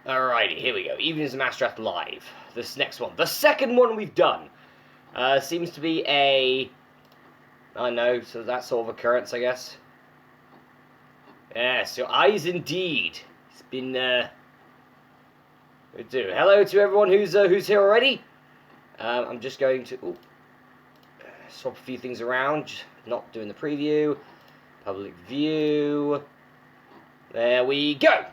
Alrighty, here we go. Evenings of Masterath Live. This next one. The second one we've done. Seems to be a... I know, so that sort of occurrence, I guess. Yes, your eyes indeed. It's been, Hello to everyone who's here already. I'm just going to... swap a few things around. Not doing the preview. Public view. There we go.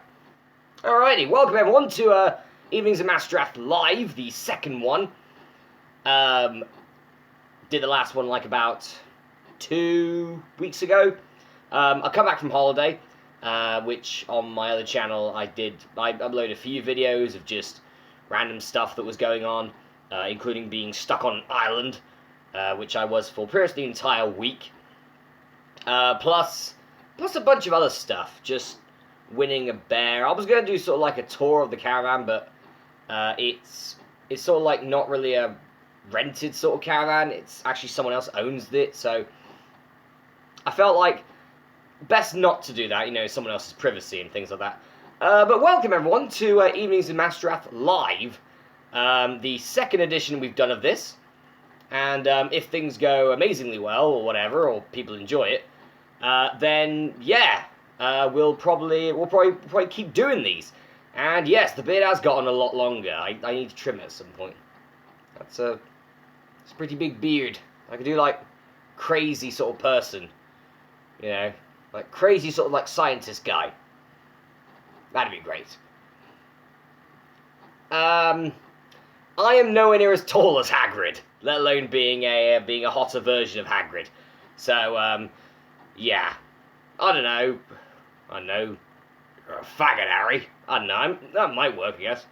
Alrighty, welcome everyone to Evenings of Masterath Live, the second one. Did the last one like about 2 weeks ago. I come back from holiday, which on my other channel I uploaded a few videos of just random stuff that was going on, including being stuck on an island, which I was for pretty much the entire week. Plus a bunch of other stuff, just winning a bear. I was going to do sort of like a tour of the caravan, but it's sort of like not really a rented sort of caravan. It's actually someone else owns it, so I felt like best not to do that, you know, someone else's privacy and things like that. But welcome everyone to Evenings in Masterath Live, the second edition we've done of this, and if things go amazingly well or whatever, or people enjoy it, then yeah. We'll probably keep doing these. And yes, the beard has gotten a lot longer. I need to trim it at some point. It's a pretty big beard. I could do like crazy sort of person. You know, like crazy sort of like scientist guy. That'd be great. I am nowhere near as tall as Hagrid, let alone being a hotter version of Hagrid. So yeah, I don't know. You're a faggot, Harry. I don't know, that might work, I guess.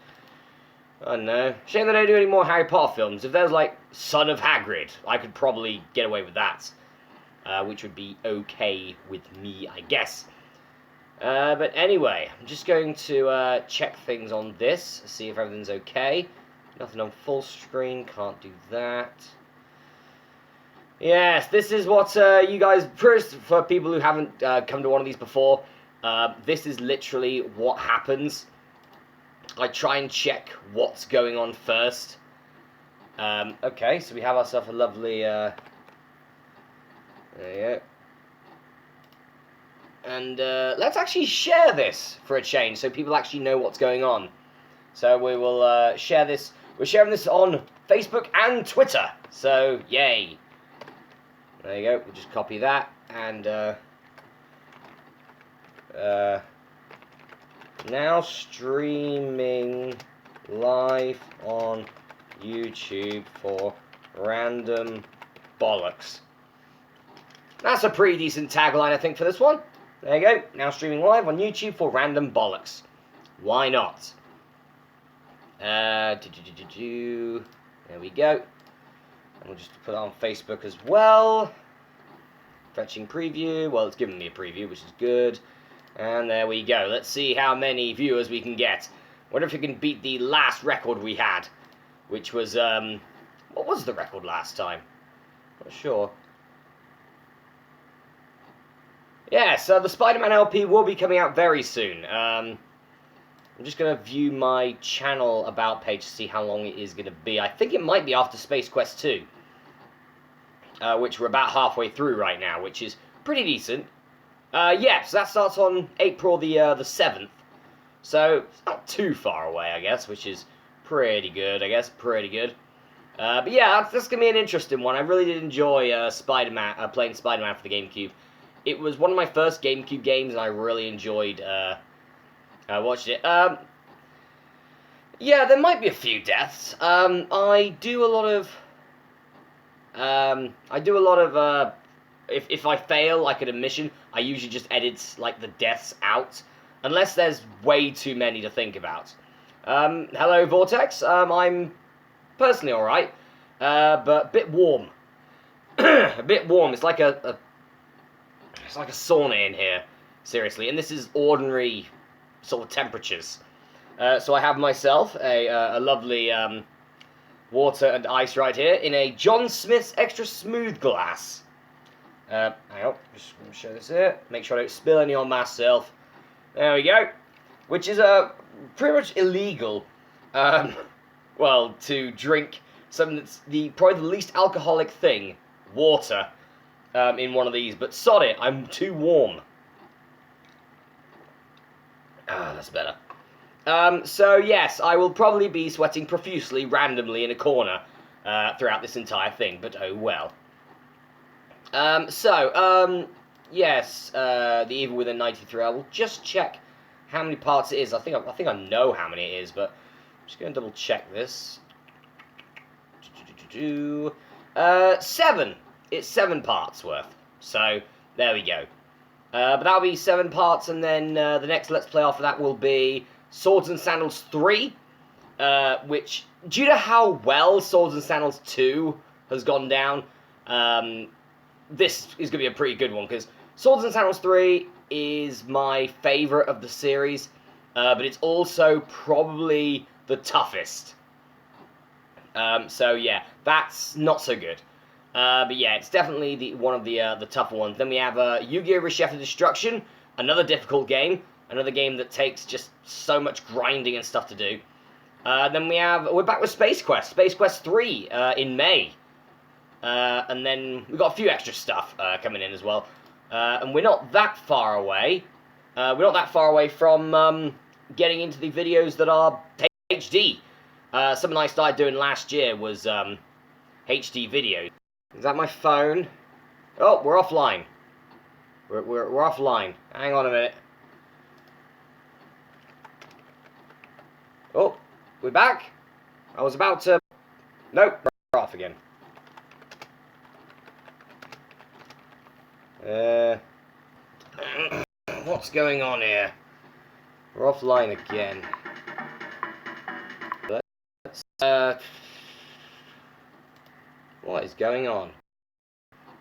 I don't know. Shame they don't do any more Harry Potter films. If there's, like, Son of Hagrid, I could probably get away with that. Which would be okay with me, I guess. But anyway, I'm just going to check things on this, see if everything's okay. Nothing on full screen, can't do that. Yes, this is what you guys, first, for people who haven't come to one of these before, this is literally what happens. I try and check what's going on first. Okay, so we have ourselves a lovely, there you go. And let's actually share this for a change, so people actually know what's going on. So we will share this, we're sharing this on Facebook and Twitter, so yay. There you go, we'll just copy that, and now streaming live on YouTube for random bollocks. That's a pretty decent tagline, I think, for this one. There you go, now streaming live on YouTube for random bollocks. Why not? There we go. And we'll just put it on Facebook as well. Fetching preview. Well, it's giving me a preview, which is good. And there we go. Let's see how many viewers we can get. Wonder if we can beat the last record we had, which was, what was the record last time? Not sure. Yeah, so the Spider-Man LP will be coming out very soon. I'm just going to view my channel about page to see how long it is going to be. I think it might be after Space Quest 2, which we're about halfway through right now, which is pretty decent. Yeah, so that starts on April the 7th, so it's not too far away, I guess, which is pretty good, but yeah, that's going to be an interesting one. I really did enjoy Spider-Man, playing Spider-Man for the GameCube. It was one of my first GameCube games, and I really enjoyed watched it. Yeah, there might be a few deaths. I do a lot of, if I fail, like at a mission, I usually just edit, like, the deaths out, unless there's way too many to think about. Hello, Vortex. I'm personally alright, but a bit warm. A bit warm. It's like a sauna in here, seriously, and this is ordinary sort of temperatures. So I have myself a lovely water and ice right here in a John Smith's Extra Smooth glass. Hang on, just going to show this here. Make sure I don't spill any on myself. There we go. which is pretty much illegal. Well, to drink something that's probably the least alcoholic thing, water, in one of these. But sod it, I'm too warm. Ah, that's better. So yes, I will probably be sweating profusely, randomly in a corner throughout this entire thing. But oh well. Yes, the Evil Within 93. I will just check how many parts it is. I think I know how many it is, but I'm just going to double check this. 7. It's 7 parts worth. So there we go. But that'll be 7 parts, and then the next Let's Play after that will be Swords and Sandals 3, which, due to how well Swords and Sandals 2 has gone down, this is going to be a pretty good one, because Swords and Sandals 3 is my favourite of the series, but it's also probably the toughest. So yeah, that's not so good. But yeah, it's definitely one of the tougher ones. Then we have Yu-Gi-Oh! Reshift of Destruction, another difficult game, another game that takes just so much grinding and stuff to do. Then we're back with Space Quest 3 in May. And then we've got a few extra stuff coming in as well. And we're not that far away. We're not that far away from getting into the videos that are HD. Something I started doing last year was HD videos. Is that my phone? Oh, we're offline. We're offline. Hang on a minute. Oh, we're back. I was about to... Nope, we're off again. What's going on here? We're offline again. Let's, what is going on?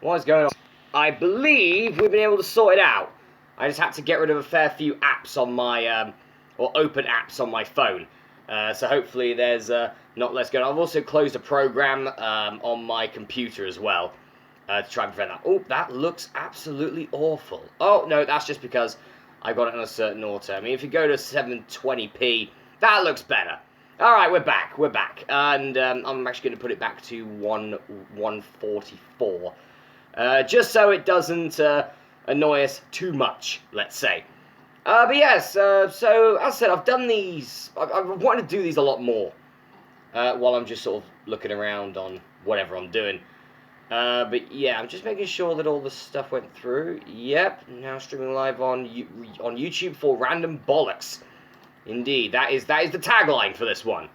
What is going on? I believe we've been able to sort it out. I just had to get rid of a fair few apps on my, or open apps on my phone. So hopefully there's not less going on. I've also closed a program on my computer as well to try and prevent that. Oh, that looks absolutely awful. Oh, no, that's just because I got it on a certain auto. I mean, if you go to 720p, that looks better. All right, we're back. And I'm actually going to put it back to 144. Just so it doesn't annoy us too much, let's say. But yes, so as I said, I've done these, I wanted to do these a lot more, while I'm just sort of looking around on whatever I'm doing. But yeah, I'm just making sure that all the stuff went through. Yep, now streaming live on YouTube for Random Bollocks. Indeed, that is the tagline for this one.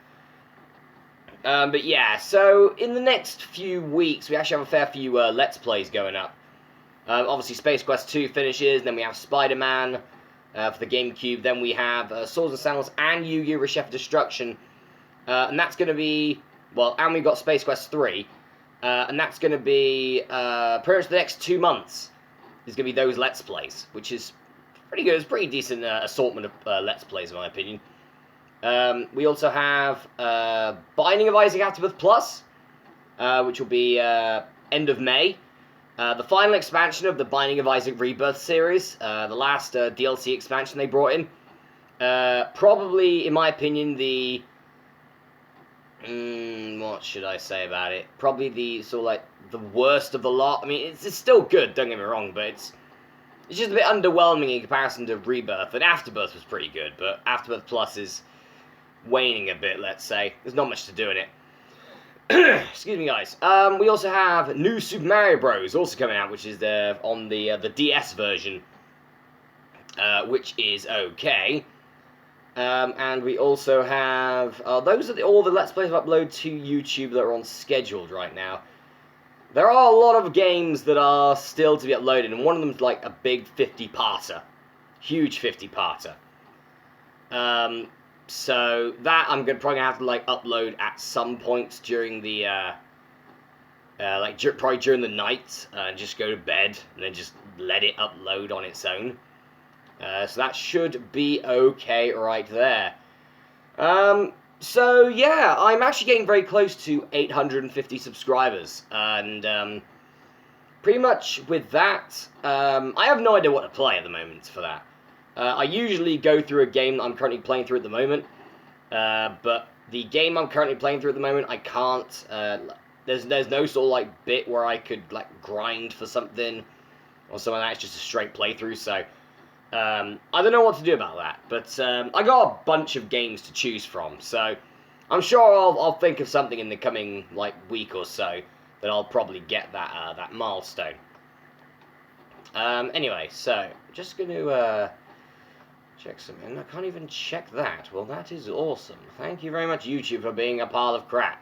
But yeah, so in the next few weeks, we actually have a fair few Let's Plays going up. Obviously, Space Quest 2 finishes, then we have Spider-Man for the GameCube, then we have Swords and Sandals and Yu-Gi-Oh! Reshift of Destruction, and that's going to be, well, and we've got Space Quest 3, and that's going to be pretty much the next 2 months is going to be those Let's Plays, which is pretty good. It's a pretty decent assortment of Let's Plays, in my opinion. We also have Binding of Isaac Afterbirth Plus, which will be end of May. The final expansion of the Binding of Isaac Rebirth series, the last DLC expansion they brought in. Probably, in my opinion, the... what should I say about it? Probably the sort of like the worst of the lot. I mean, it's still good, don't get me wrong, but it's just a bit underwhelming in comparison to Rebirth. And Afterbirth was pretty good, but Afterbirth Plus is waning a bit, let's say. There's not much to do in it. Excuse me, guys. We also have New Super Mario Bros. Also coming out, which is on the DS version, which is okay. And we also have those are all the Let's Plays I've uploaded to YouTube that are on scheduled right now. There are a lot of games that are still to be uploaded, and one of them is like a big 50-parter, huge 50-parter. So that I'm probably gonna have to like upload at some point during the probably during the night, and just go to bed and then just let it upload on its own. So that should be okay right there. So yeah, I'm actually getting very close to 850 subscribers, and pretty much with that, I have no idea what to play at the moment for that. I usually go through a game that I'm currently playing through at the moment, but the game I'm currently playing through at the moment, I can't. There's no sort of like bit where I could like grind for something or something like that. It's just a straight playthrough. So I don't know what to do about that. But I got a bunch of games to choose from, so I'm sure I'll think of something in the coming like week or so that I'll probably get that milestone. Anyway, so just gonna check something. I can't even check that. Well, that is awesome. Thank you very much, YouTube, for being a pile of crap.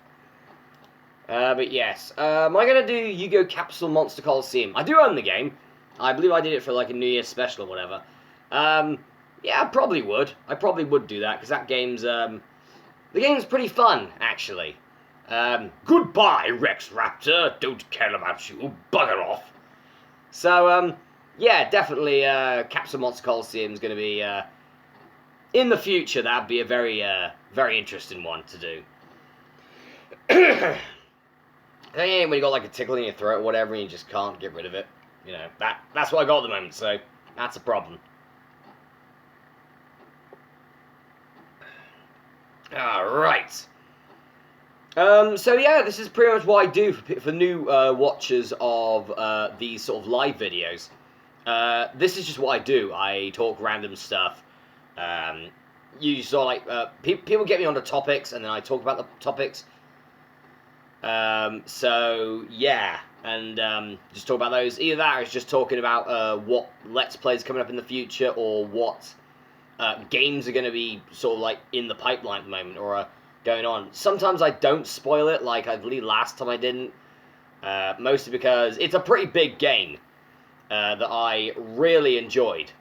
But yes, am I gonna do Yu-Gi-Oh! Capsule Monster Coliseum? I do own the game. I believe I did it for like a New Year's special or whatever. Yeah, I probably would. I probably would do that because that game's the game's pretty fun actually. Goodbye, Rex Raptor. Don't care about you. Bugger off. So yeah, definitely Capsule Monster Coliseum is going to be in the future. That'd be a very interesting one to do. I think when you got like a tickle in your throat or whatever, and you just can't get rid of it. You know, that's what I got at the moment. So that's a problem. All right. So yeah, this is pretty much what I do for new watchers of these sort of live videos. This is just what I do. I talk random stuff. You saw like people get me onto topics, and then I talk about the topics. So yeah, and just talk about those. Either that, or it's just talking about what Let's Plays coming up in the future, or what games are going to be sort of like in the pipeline at the moment, or going on. Sometimes I don't spoil it, like I believe last time I didn't. Mostly because it's a pretty big game that I really enjoyed.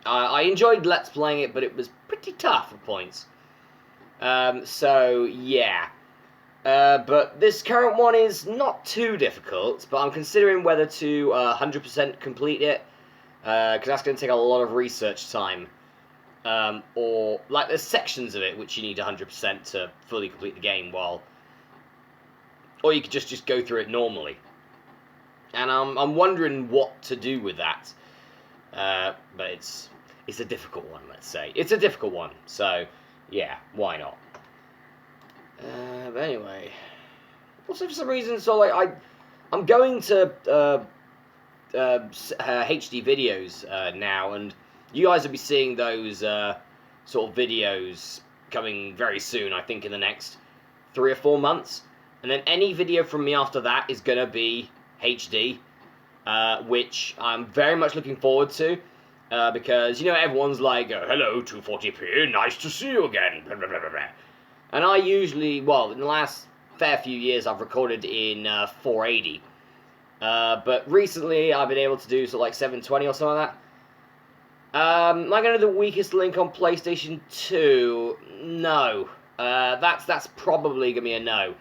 I enjoyed Let's playing it, but it was pretty tough at points. So yeah. But this current one is not too difficult, but I'm considering whether to 100% complete it, because that's going to take a lot of research time. Or, like, there's sections of it which you need 100% to fully complete the game, or you could just go through it normally. And I'm wondering what to do with that. But it's a difficult one, let's say. It's a difficult one, so, yeah, why not? But anyway, also for some reason, so like I'm going to HD videos now, and you guys will be seeing those sort of videos coming very soon. I think in the next 3 or 4 months, and then any video from me after that is gonna be HD, which I'm very much looking forward to. Because, you know, everyone's like, hello, 240p, nice to see you again, blah, blah, blah, blah. And I usually, well, in the last fair few years, I've recorded in 480. But recently, I've been able to do sort of like 720 or something like that. Am I going to do the weakest link on PlayStation 2? No. That's probably going to be a no.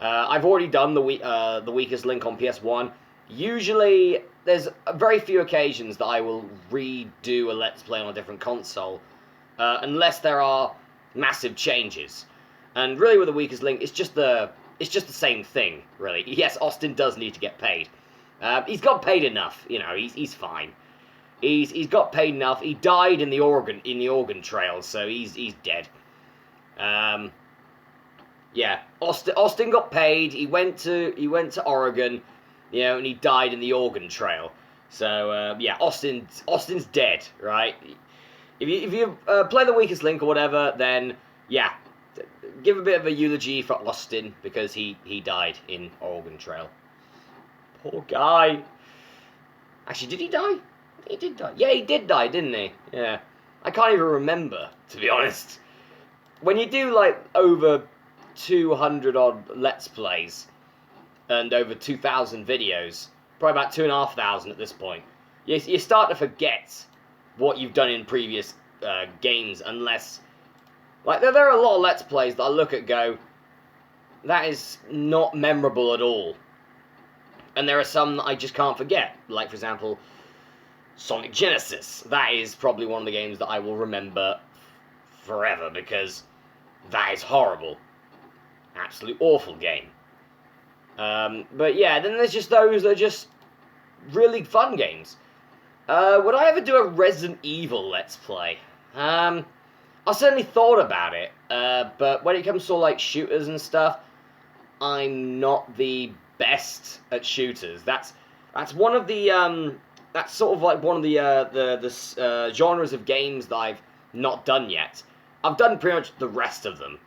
I've already done the weakest link on PS1. Usually, there's very few occasions that I will redo a Let's Play on a different console, unless there are massive changes. And really, with the weakest link, it's just the same thing, really. Yes, Austin does need to get paid. He's got paid enough, you know. He's fine. He's got paid enough. He died in the Oregon Trail, so he's dead. Yeah, Austin got paid. He went to Oregon, you know, and he died in the Oregon Trail. So yeah, Austin's dead, right? If you play the weakest link or whatever, then yeah, give a bit of a eulogy for Austin because he died in Oregon Trail. Poor guy. Actually, did he die? He did die. Yeah, he did die, didn't he? Yeah. I can't even remember, to be honest. When you do like over 200 odd Let's Plays and over 2,000 videos, probably about 2,500 at this point, you start to forget what you've done in previous games, unless, like, there are a lot of Let's Plays that I look at and go, that is not memorable at all. And there are some that I just can't forget, like, for example, Sonic Genesis. That is probably one of the games that I will remember forever, because that is horrible. Absolute awful game. But yeah, then there's just those that are just really fun games. Would I ever do a Resident Evil Let's Play? I certainly thought about it, but when it comes to like shooters and stuff, I'm not the best at shooters. That's one of the that's sort of like one of the genres of games that I've not done yet. I've done pretty much the rest of them.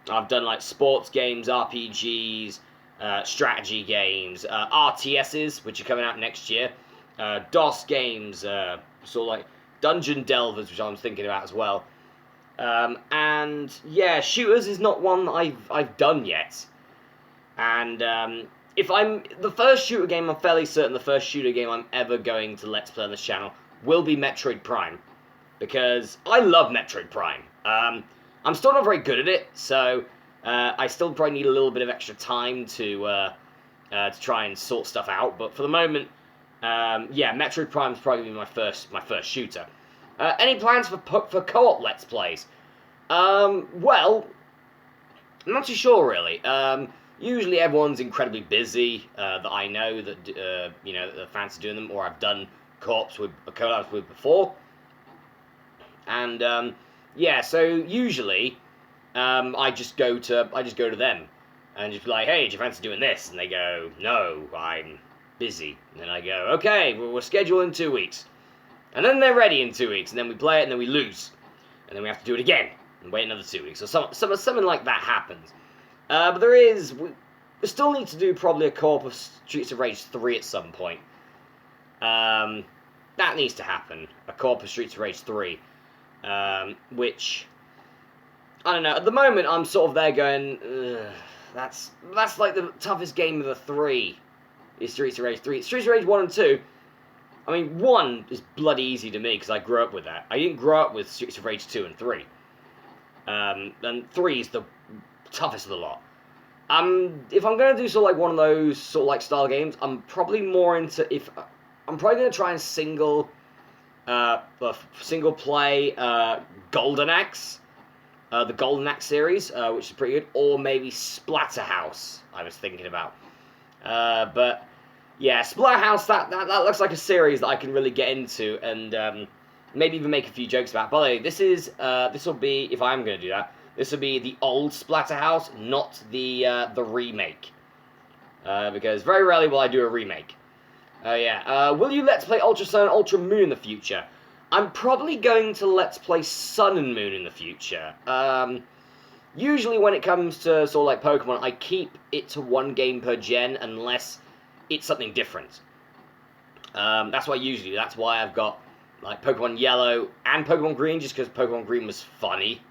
I've done like sports games, RPGs, strategy games, RTSs, which are coming out next year, DOS games, sort of like Dungeon Delvers, which I'm thinking about as well. And yeah, shooters is not one that I've done yet. And if I'm the first shooter game, I'm fairly certain the first shooter game I'm ever going to Let's Play on this channel will be Metroid Prime, because I love Metroid Prime. I'm still not very good at it, so I still probably need a little bit of extra time to try and sort stuff out. But for the moment, yeah, Metroid Prime is probably my first shooter. Any plans for co-op Let's Plays? Well, I'm not too sure really. Usually everyone's incredibly busy that I know that you know that fancy doing them, or I've done collabs with before. And yeah, so usually I just go to them and just be like, hey, do you fancy doing this? And they go, no, I'm busy. And then I go, okay, we'll schedule in 2 weeks. And then they're ready in 2 weeks, and then we play it, and then we lose. And then we have to do it again, and wait another 2 weeks. So something like that happens. But we still need to do probably a co-op of Streets of Rage 3 at some point. That needs to happen, a co-op of Streets of Rage 3. Which, I don't know, at the moment I'm sort of there going, that's like the toughest game of the 3, is Streets of Rage 3. Streets of Rage 1 and 2, I mean, 1 is bloody easy to me, because I grew up with that. I didn't grow up with Streets of Rage 2 and 3. And 3 is the toughest of the lot. If I'm going to do sort of like one of those sort of like style games, I'm probably more into, I'm probably going to try and single play Golden Axe, the Golden Axe series, which is pretty good, or maybe Splatterhouse, I was thinking about. But yeah, Splatterhouse, that looks like a series that I can really get into, and maybe even make a few jokes about. By the way, this will be, if I am going to do that, this will be the old Splatterhouse, not the remake, because very rarely will I do a remake. Yeah. Will you Let's Play Ultra Sun and Ultra Moon in the future? I'm probably going to Let's Play Sun and Moon in the future. Usually when it comes to sort of like Pokemon, I keep it to one game per gen unless it's something different. That's what I usually do. That's why I've got like Pokemon Yellow and Pokemon Green, just because Pokemon Green was funny.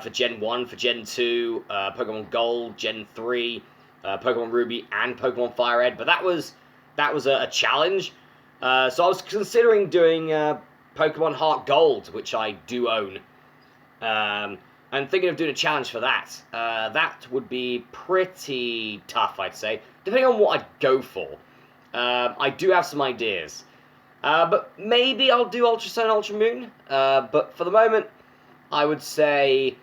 For Gen 1, for Gen 2, Pokemon Gold, Gen 3, Pokemon Ruby, and Pokemon Fire Red. But that was a challenge. So I was considering doing Pokemon Heart Gold, which I do own. I'm thinking of doing a challenge for that. That would be pretty tough, I'd say, depending on what I'd go for. I do have some ideas. But maybe I'll do Ultra Sun and Ultra Moon. But for the moment, I would say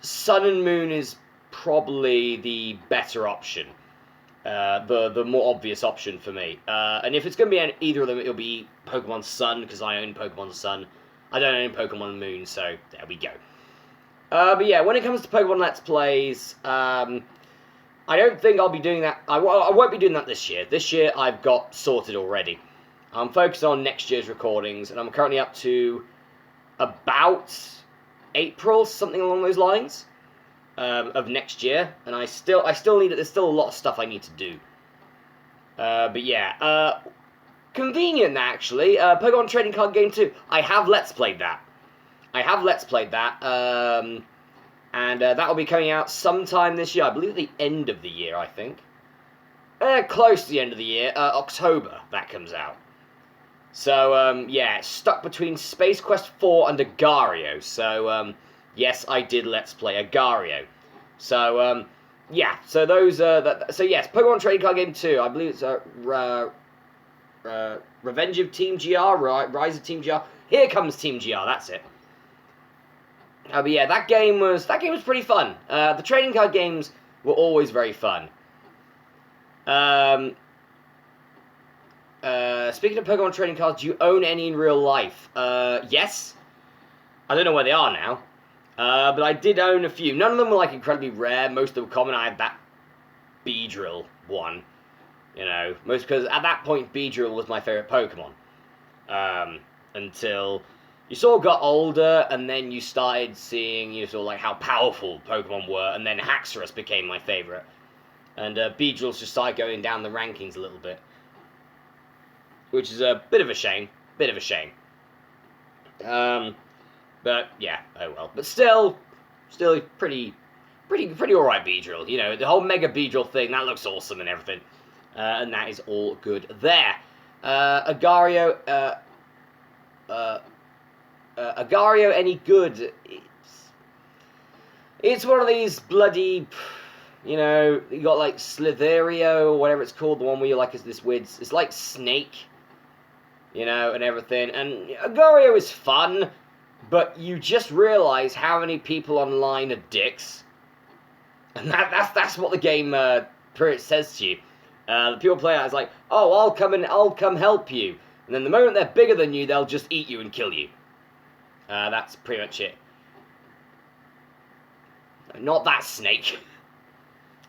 Sun and Moon is probably the better option. The more obvious option for me. And if it's going to be either of them, it'll be Pokemon Sun, because I own Pokemon Sun. I don't own Pokemon Moon, so there we go. But yeah, when it comes to Pokemon Let's Plays, I don't think I'll be doing that. I won't be doing that this year. This year I've got sorted already. I'm focused on next year's recordings, and I'm currently up to about April, something along those lines. Of next year, and I still need it. There's still a lot of stuff I need to do. But yeah, convenient actually. Pokemon Trading Card Game 2. I have Let's Played that. And that will be coming out sometime this year. I believe at the end of the year. I think. Close to the end of the year. October that comes out. So yeah, stuck between Space Quest 4 and Agario. So yes, I did Let's Play Agario. So, yeah, so those, so yes, Pokemon Trading Card Game 2, I believe it's, Revenge of Team GR, Rise of Team GR, Here Comes Team GR, that's it. But yeah, that game was pretty fun. The trading card games were always very fun. Speaking of Pokemon trading cards, do you own any in real life? Yes. I don't know where they are now. But I did own a few. None of them were like incredibly rare. Most of them were common. I had that Beedrill one. You know, most because at that point Beedrill was my favorite Pokemon. Until you sort of got older, and then you started seeing sort of like how powerful Pokemon were, and then Haxorus became my favorite. And Beedrill's just started going down the rankings a little bit, which is a bit of a shame. But yeah, oh well. But still pretty alright Beedrill. You know, the whole Mega Beedrill thing, that looks awesome and everything. And that is all good there. Agario, Agario, any good? It's one of these bloody, you know, you got like Slitherio or whatever it's called, the one where you're like this weird, it's like Snake, you know, and everything. And Agario is fun, but you just realize how many people online are dicks, and that's what the game pretty says to you. The people play it, it's like, oh, I'll come help you, and then the moment they're bigger than you, they'll just eat you and kill you. That's pretty much it. Not that Snake.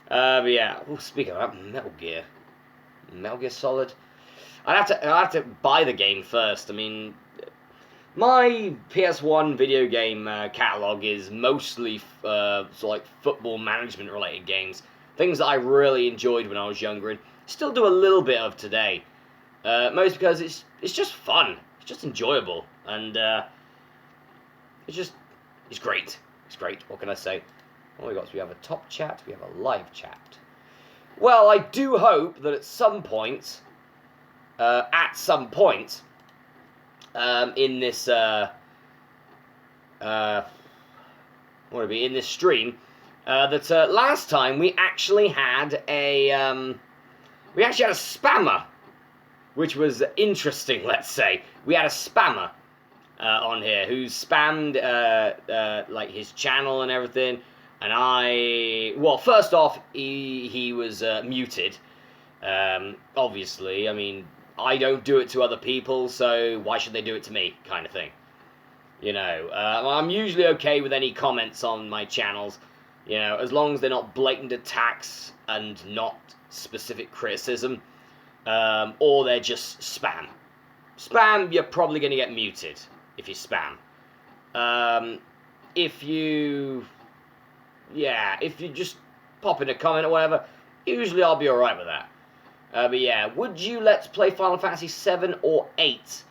But yeah. Oh, speaking of that, Metal Gear Solid. I'd have to buy the game first. I mean, my PS1 video game catalog is mostly sort of like football management related games, things that I really enjoyed when I was younger and still do a little bit of today. Most because it's just fun, it's just enjoyable, and it's great. It's great. What can I say? What we got? So we have a top chat, we have a live chat. Well, I do hope that at some point, in this in this stream, that last time we actually had a spammer, which was interesting. Let's say we had a spammer on here who spammed like his channel and everything. And first off, he was muted. Obviously, I mean, I don't do it to other people, so why should they do it to me, kind of thing. You know, I'm usually okay with any comments on my channels, you know, as long as they're not blatant attacks and not specific criticism, or they're just spam. Spam, you're probably going to get muted if you spam. If you just pop in a comment or whatever, usually I'll be alright with that. But yeah, would you let's play Final Fantasy 7 or 8?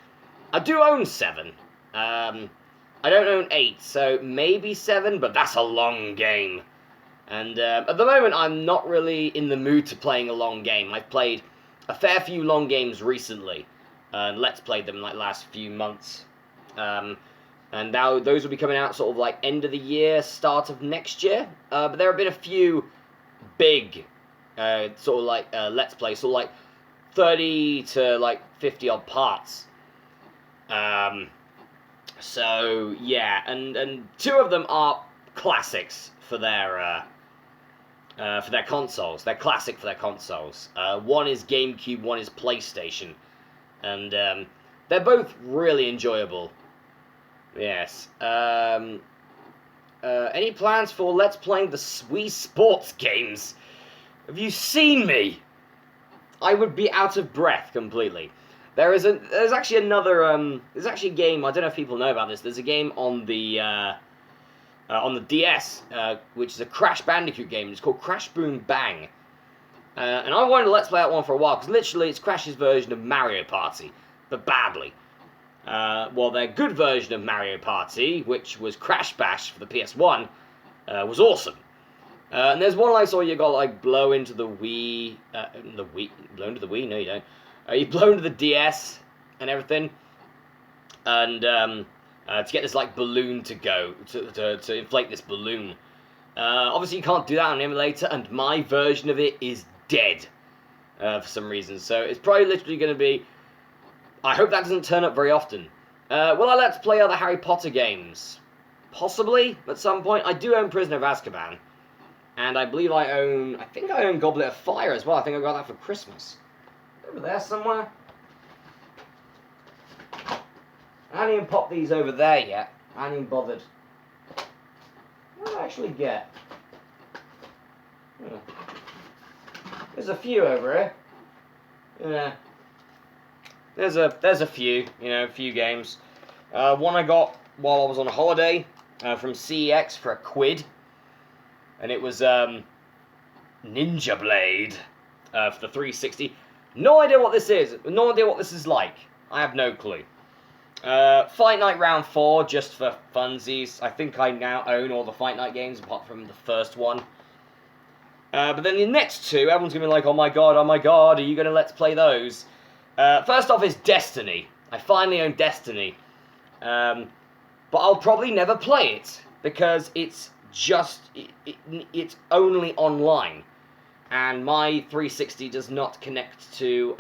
I do own 7. I don't own 8, so maybe 7, but that's a long game. And at the moment, I'm not really in the mood to playing a long game. I've played a fair few long games recently, and let's play them like last few months. And now those will be coming out sort of like end of the year, start of next year. But there have been a few big sort of like let's play, sort of like 30 to like 50 odd parts. So yeah, and 2 of them are classics for their consoles. They're classic for their consoles. One is GameCube, one is PlayStation, and they're both really enjoyable. Yes. Any plans for let's playing the Wii Sports games? Have you seen me? I would be out of breath completely. There's actually another there's actually a game, I don't know if people know about this. There's a game on the DS, which is a Crash Bandicoot game. It's called Crash Boom Bang. And I wanted to let's play that one for a while because literally it's Crash's version of Mario Party, but badly. Well, their good version of Mario Party, which was Crash Bash for the PS1, was awesome. And there's one I saw you got like blow into the Wii, blow into the Wii? No, you don't. You blow into the DS and everything, and to get this like balloon to go to inflate this balloon. Obviously, you can't do that on an emulator, and my version of it is dead for some reason. So it's probably literally going to be. I hope that doesn't turn up very often. Will I let's play other Harry Potter games? Possibly, at some point. I do own Prisoner of Azkaban. And I believe I think I own Goblet of Fire as well. I think I got that for Christmas. Over there somewhere. I haven't even popped these over there yet. I haven't even bothered. What did I actually get? Oh. There's a few over here. Yeah. There's a few, a few games. One I got while I was on holiday from CEX for £1, and it was Ninja Blade for the 360. No idea what this is. No idea what this is like. I have no clue. Fight Night Round 4, just for funsies. I think I now own all the Fight Night games, apart from the first one. But then the next two, everyone's going to be like, oh my god, are you going to let's play those? First off is Destiny. I finally own Destiny. But I'll probably never play it, because it's it's only online. And my 360 does not connect to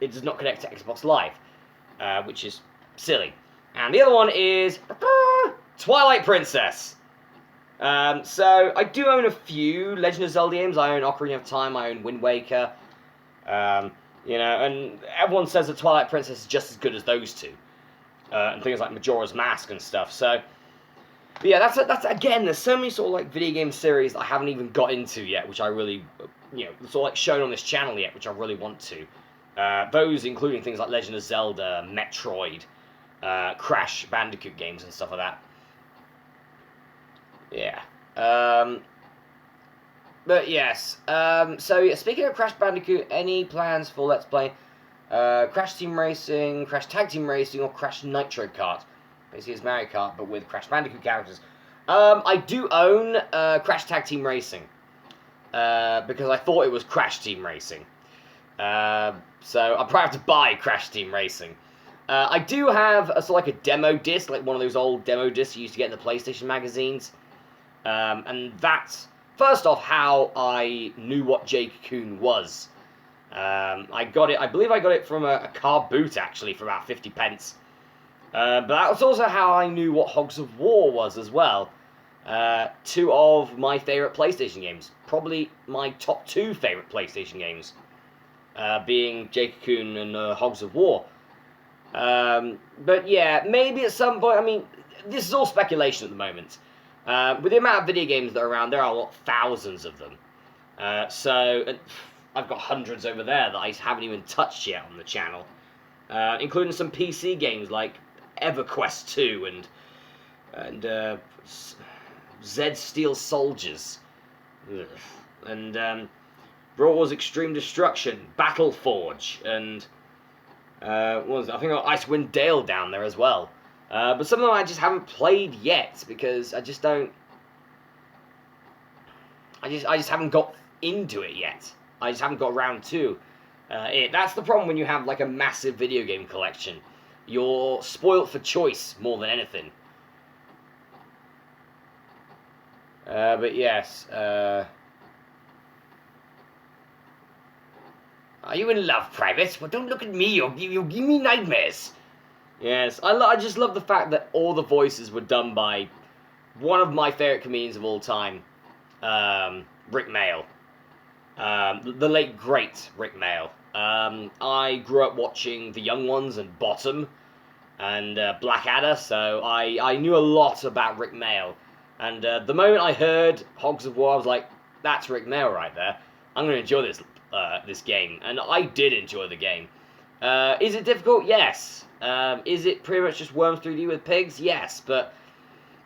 it does not connect to Xbox Live, which is silly. And the other one is Twilight Princess. So I do own a few Legend of Zelda games. I own Ocarina of Time. I own Wind Waker. And everyone says that Twilight Princess is just as good as those two, and things like Majora's Mask and stuff. So, but yeah, that's again. There's so many sort of like video game series that I haven't even got into yet, which I really, sort of like shown on this channel yet, which I really want to. Those including things like Legend of Zelda, Metroid, Crash Bandicoot games and stuff like that. Yeah. But yes. So yeah, speaking of Crash Bandicoot, any plans for Let's Play Crash Team Racing, Crash Tag Team Racing, or Crash Nitro Kart? Basically, it's Mario Kart, but with Crash Bandicoot characters. I do own Crash Tag Team Racing because I thought it was Crash Team Racing. So I'm proud to buy Crash Team Racing. I do have a sort of like a demo disc, like one of those old demo discs you used to get in the PlayStation magazines. And that's, first off, how I knew what Jake Coon was. I believe I got it from a car boot, actually, for about 50 pence. But that was also how I knew what Hogs of War was as well. Two of my favourite PlayStation games. Probably my top 2 favourite PlayStation games. Being Jake Coon and Hogs of War. But yeah, maybe at some point, I mean, this is all speculation at the moment. With the amount of video games that are around, there are thousands of them. So I've got hundreds over there that I haven't even touched yet on the channel. Including some PC games like EverQuest 2 and Zed Steel Soldiers. Ugh. And Brawl Wars Extreme Destruction, Battleforge, and what was it? I think I got Icewind Dale down there as well. But some of them I just haven't played yet because I just don't. I just haven't got into it yet. I just haven't got around to it. That's the problem when you have like a massive video game collection. You're spoilt for choice more than anything. But yes. Are you in love, Private? Well, don't look at me. You'll give me nightmares. Yes, I just love the fact that all the voices were done by one of my favourite comedians of all time, Rick Mail. The late, great Rick Mail. I grew up watching The Young Ones and Bottom and Blackadder, so I knew a lot about Rick Mail. And the moment I heard Hogs of War, I was like, that's Rick Mail right there. I'm going to enjoy this game. And I did enjoy the game. Is it difficult? Yes. Is it pretty much just Worms 3D with pigs? Yes, but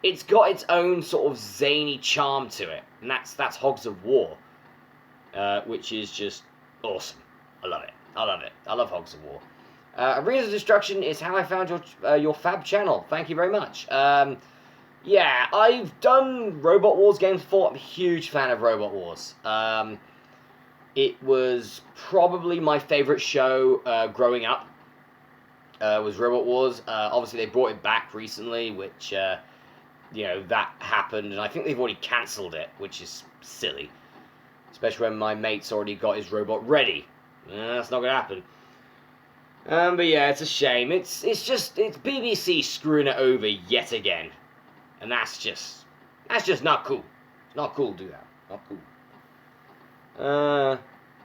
it's got its own sort of zany charm to it, and that's Hogs of War, which is just awesome. I love it. I love it. I love Hogs of War. Arenas of Destruction is how I found your fab channel. Thank you very much. Yeah, I've done Robot Wars games before. I'm a huge fan of Robot Wars. It was probably my favourite show growing up. Was Robot Wars. Obviously, they brought it back recently, which, that happened. And I think they've already cancelled it, which is silly. Especially when my mate's already got his robot ready. That's not going to happen. But yeah, it's a shame. It's BBC screwing it over yet again. And that's just not cool. It's not cool to do that. Not cool.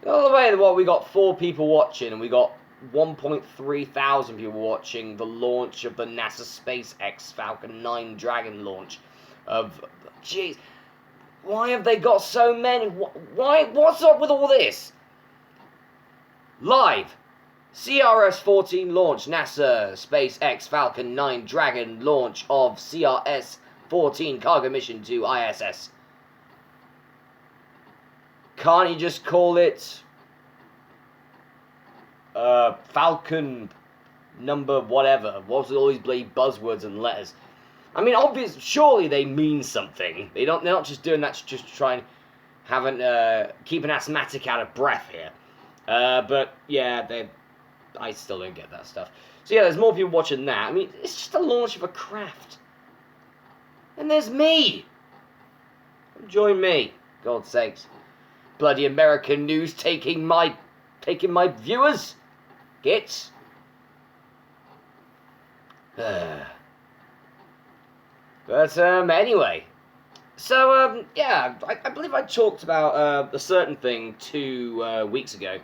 All the way, we got 4 people watching, and we got 1.3 thousand people watching the launch of the NASA SpaceX Falcon 9 Dragon launch. Jeez, why have they got so many? What's up with all this? Live. CRS-14 launch, NASA SpaceX Falcon 9 Dragon launch of CRS-14 cargo mission to ISS. Can't you just call it Falcon number whatever? What's with all these bloody buzzwords and letters? I mean, surely they mean something. They're not just doing that just to try and keep an asthmatic out of breath here. But yeah, I still don't get that stuff. So yeah, there's more people watching that. I mean, it's just a launch of a craft. And there's me. Join me, God's sakes. Bloody American news taking my viewers. Gits. But anyway. So yeah, I believe I talked about a certain thing 2 weeks ago.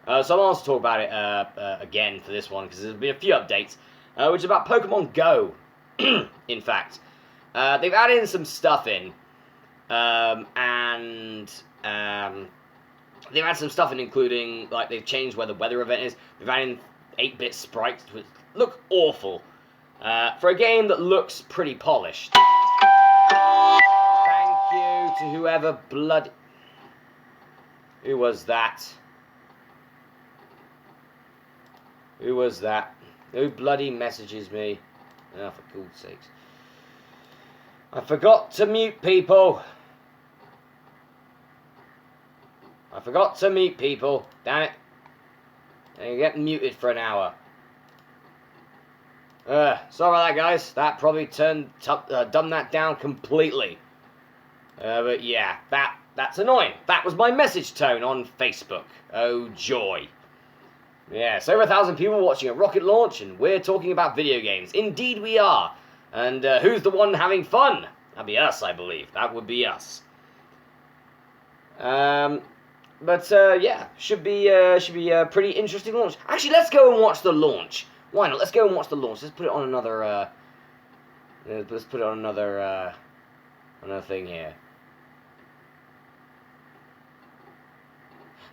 So I'll also talk about it again for this one, because there's been a few updates, which is about Pokemon Go, in fact. They've added in some stuff in, and they've added some stuff in, including, like, they've changed where the weather event is. They've added in 8-bit sprites, which look awful, for a game that looks pretty polished. Thank you to whoever bloody... Who was that? Who was that? Who bloody messages me? Oh, for God's sakes. I forgot to mute people. I forgot to mute people. Damn it. And you get muted for an hour. Sorry about that, guys. That probably dumbed that down completely. But yeah, that's annoying. That was my message tone on Facebook. Oh, joy. Yes, over 1,000 people watching a rocket launch, and we're talking about video games. Indeed we are. And who's the one having fun? That'd be us, I believe. That would be us. Yeah, should be a pretty interesting launch. Actually, let's go and watch the launch. Why not? Let's go and watch the launch. Let's put it on another. Let's put it on another thing here.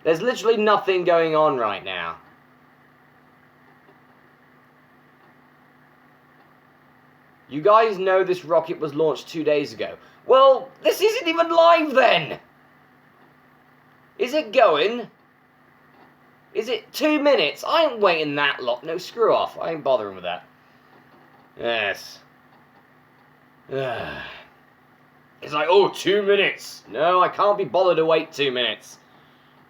There's literally nothing going on right now. You guys know this rocket was launched 2 days ago. Well, this isn't even live then! Is it going? Is it 2 minutes? I ain't waiting that long. No, screw off. I ain't bothering with that. Yes. It's like, oh, 2 minutes. No, I can't be bothered to wait 2 minutes.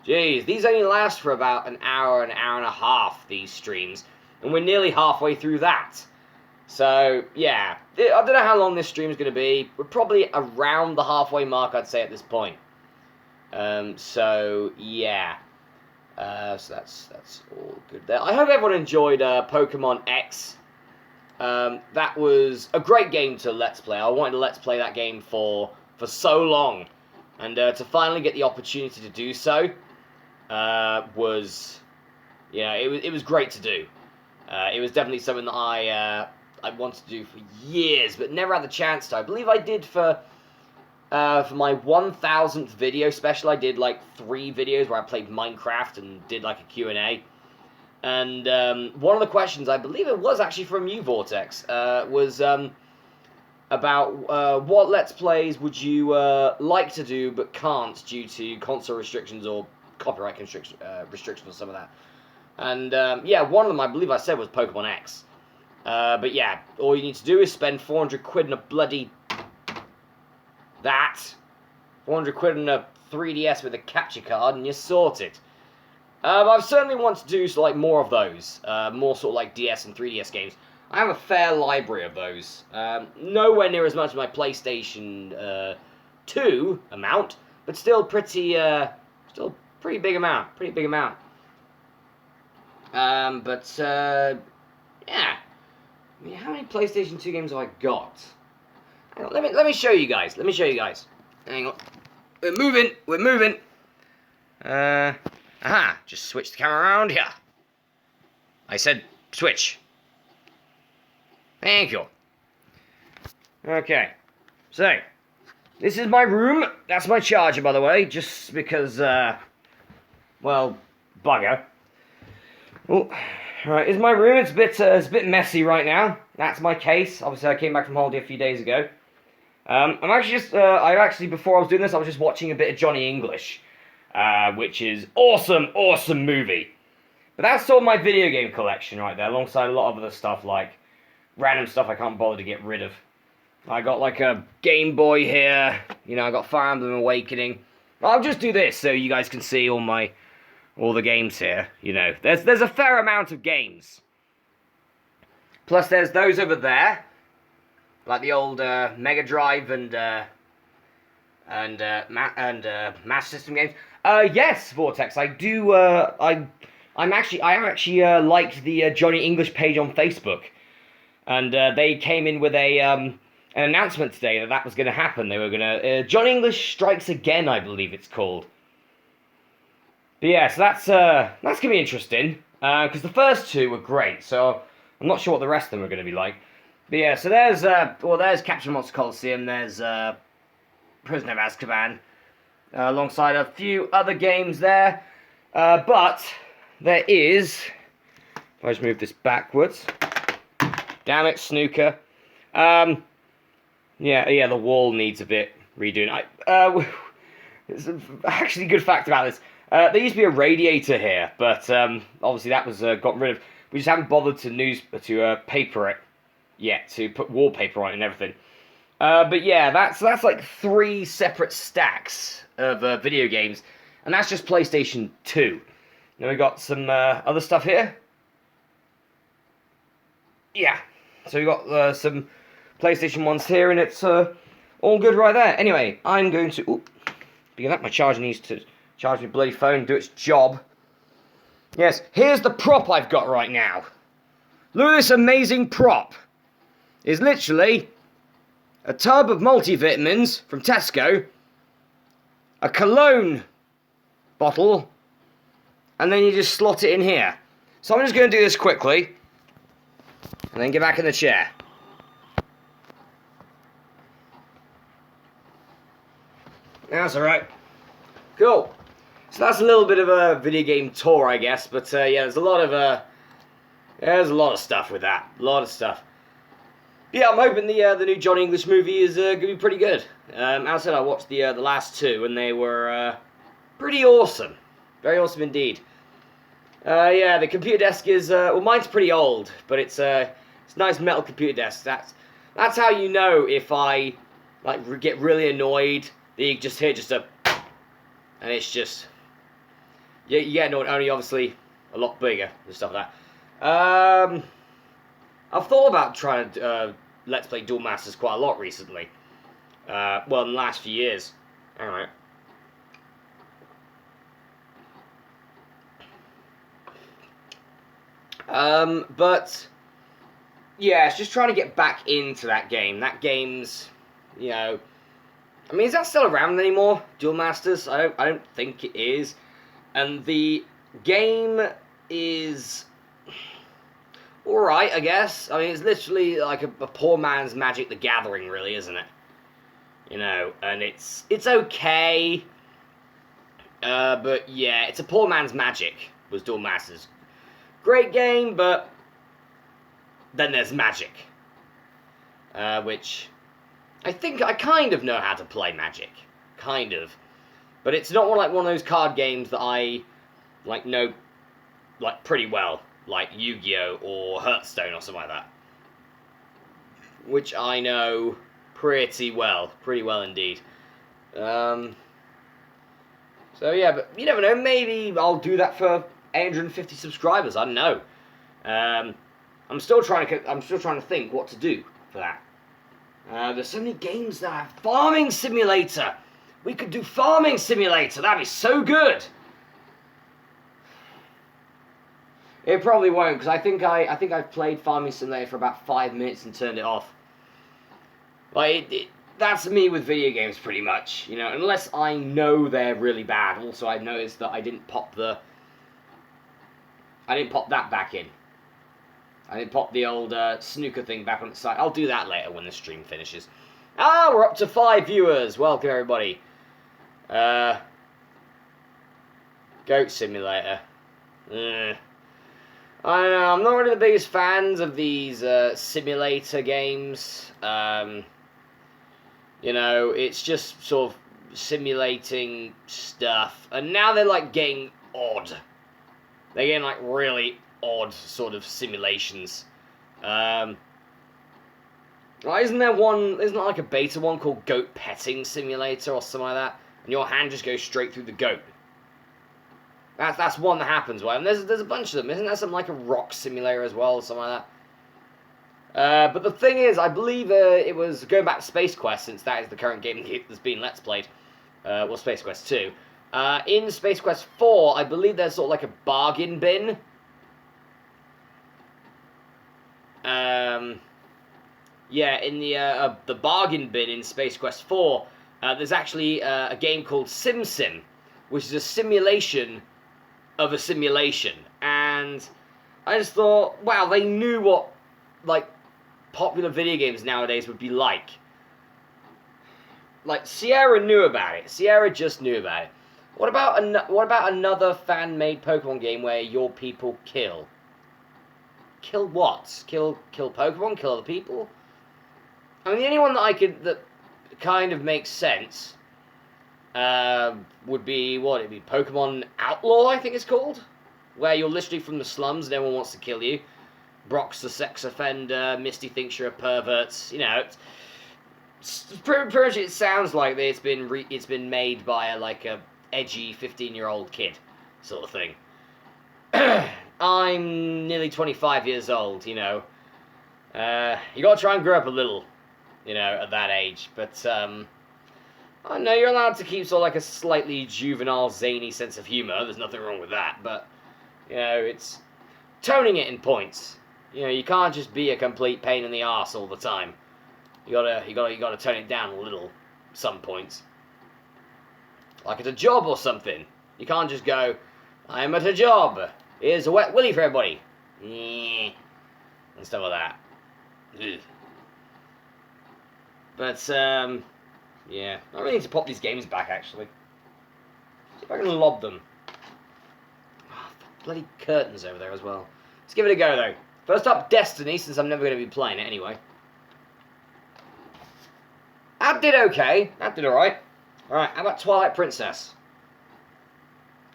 Jeez, these only last for about an hour and a half, these streams. And we're nearly halfway through that. So, yeah, I don't know how long this stream is going to be. We're probably around the halfway mark, I'd say, at this point. So, yeah. So that's all good there. I hope everyone enjoyed Pokemon X. That was a great game to Let's Play. I wanted to Let's Play that game for so long. And to finally get the opportunity to do so was, yeah, it was great to do. It was definitely something that I wanted to do for years, but never had the chance to. I believe I did for my 1000th video special. I did like 3 videos where I played Minecraft and did like a Q&A. And one of the questions, I believe it was actually from you, Vortex, was about what Let's Plays would you like to do but can't due to console restrictions or copyright restrictions or some of that. And yeah, one of them I believe I said was Pokemon X. But yeah, all you need to do is spend 400 quid in a bloody... 400 quid in a 3DS with a capture card and you're sorted. But I certainly want to do like more of those. More sort of like DS and 3DS games. I have a fair library of those. Nowhere near as much as my PlayStation 2 amount, but still pretty big amount. Yeah. I mean, how many PlayStation 2 games have I got? Hang on, let me show you guys. Hang on. We're moving. Aha, just switch the camera around here. I said switch. Thank you. Okay. So, this is my room. That's my charger, by the way, just because, well, bugger. Oh, alright, it's my room. It's a bit messy right now. That's my case. Obviously, I came back from holiday a few days ago. I'm actually just, before I was doing this, I was just watching a bit of Johnny English, which is awesome movie. But that's all my video game collection right there, alongside a lot of other stuff, like random stuff I can't bother to get rid of. I got like a Game Boy here, you know, I got Fire Emblem Awakening. I'll just do this so you guys can see all the games here, you know. There's a fair amount of games. Plus there's those over there, like the old Mega Drive and Master System games. Yes, Vortex, I do. I actually liked the Johnny English page on Facebook, and they came in with an announcement today that was going to happen. They were going to Johnny English Strikes Again, I believe it's called. But yeah, so that's gonna be interesting because the first two were great. So I'm not sure what the rest of them are going to be like. But yeah, so there's Captain Monster Coliseum. There's Prisoner of Azkaban, alongside a few other games there. But there is. If I just move this backwards. Damn it, snooker. Yeah, the wall needs a bit redoing. It's actually a good fact about this. There used to be a radiator here, but obviously that was gotten rid of. We just haven't bothered to paper it yet, to put wallpaper on it and everything. But yeah, that's like 3 separate stacks of video games, and that's just PlayStation 2. Then we got some other stuff here. Yeah, so we got some PlayStation 1s here, and it's all good right there. Anyway, I'm going to... Ooh, because that my charger needs to charge my bloody phone, do its job. Yes, here's the prop I've got right now. Look at this amazing prop. It's literally a tub of multivitamins from Tesco, a cologne bottle, and then you just slot it in here. So I'm just going to do this quickly, and then get back in the chair. That's alright. Cool. So that's a little bit of a video game tour, I guess, but yeah, there's a lot of stuff with that. A lot of stuff. Yeah, I'm hoping the new Johnny English movie is going to be pretty good. As I said, I watched the last 2, and they were pretty awesome. Very awesome indeed. Yeah, the computer desk is, well, mine's pretty old, but it's a nice metal computer desk. That's how you know if I get really annoyed. That you just hear just a, and it's just, you get annoyed. Only obviously a lot bigger and stuff like that. I've thought about trying to Let's Play Duel Masters quite a lot recently. Well, in the last few years. Alright. But yeah, it's just trying to get back into that game. That game's, you know, I mean, is that still around anymore? Duel Masters? I don't think it is. And the game is alright, I guess. I mean, it's literally like a poor man's Magic the Gathering, really, isn't it? You know, and it's okay. But yeah, it's a poor man's Magic, was Duel Masters. Great game, but then there's Magic. Which I think I kind of know how to play Magic. Kind of. But it's not one of those card games that I know pretty well. Like Yu-Gi-Oh! Or Hearthstone or something like that. Which I know pretty well indeed. So yeah, but you never know, maybe I'll do that for 850 subscribers, I don't know. I'm still trying to think what to do for that. There's so many games that have Farming Simulator. We could do Farming Simulator, that'd be so good. It probably won't, because I think I've played Farming Simulator for about 5 minutes and turned it off. That's me with video games, pretty much. You know, unless I know they're really bad. Also, I've noticed that I didn't pop that back in. I didn't pop the old snooker thing back on its side. I'll do that later when the stream finishes. Ah, we're up to 5 viewers. Welcome, everybody. Goat Simulator. I don't know, I'm not really the biggest fans of these simulator games. You know, it's just sort of simulating stuff. And now they're, like, getting odd. They're getting, like, really odd sort of simulations. Well, isn't there like a beta one called Goat Petting Simulator or something like that? And your hand just goes straight through the goat. That's one that happens, right? And there's a bunch of them. Isn't there something like a rock simulator as well, or something like that? But the thing is, I believe it was going back to Space Quest, since that is the current game that's being Let's Played. Well, Space Quest 2. In Space Quest 4, I believe there's sort of like a bargain bin. Yeah, in the bargain bin in Space Quest 4, there's actually a game called SimSim, which is a simulation of a simulation. And I just thought, wow, they knew what, like, popular video games nowadays would be like. Like, Sierra knew about it. Sierra just knew about it. What about another fan-made Pokemon game where your people kill? Kill what? Kill Pokemon? Kill other people? I mean, the only one that kind of makes sense would be, what, it'd be Pokemon Outlaw, I think it's called? Where you're literally from the slums and everyone wants to kill you. Brock's the sex offender, Misty thinks you're a pervert, you know. It's pretty much, it sounds like it's been made by a edgy 15-year-old kid sort of thing. I'm nearly 25 years old, you know. You gotta try and grow up a little, you know, at that age. But, I know you're allowed to keep sort of like a slightly juvenile, zany sense of humor. There's nothing wrong with that. But, you know, it's toning it in points. You know, you can't just be a complete pain in the arse all the time. You gotta tone it down a little, some points. Like at a job or something. You can't just go, I'm at a job. Here's a wet willy for everybody. And stuff like that. Ugh. But, yeah. I really need to pop these games back, actually. See if I can lob them. Oh, bloody curtains over there as well. Let's give it a go, though. First up, Destiny, since I'm never going to be playing it anyway. That did okay. That did alright. Alright, how about Twilight Princess?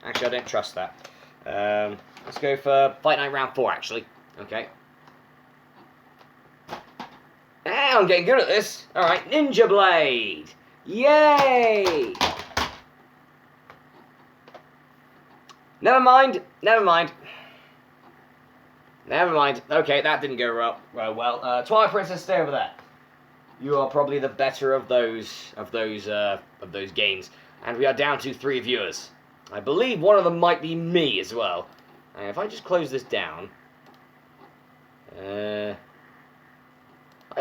Actually, I don't trust that. Let's go for Fight Night Round 4, actually. Okay. I'm getting good at this. Alright, Ninja Blade. Yay! Never mind. Okay, that didn't go well. Twilight Princess, stay over there. You are probably the better of those games. And we are down to 3 viewers. I believe one of them might be me as well. And if I just close this down... I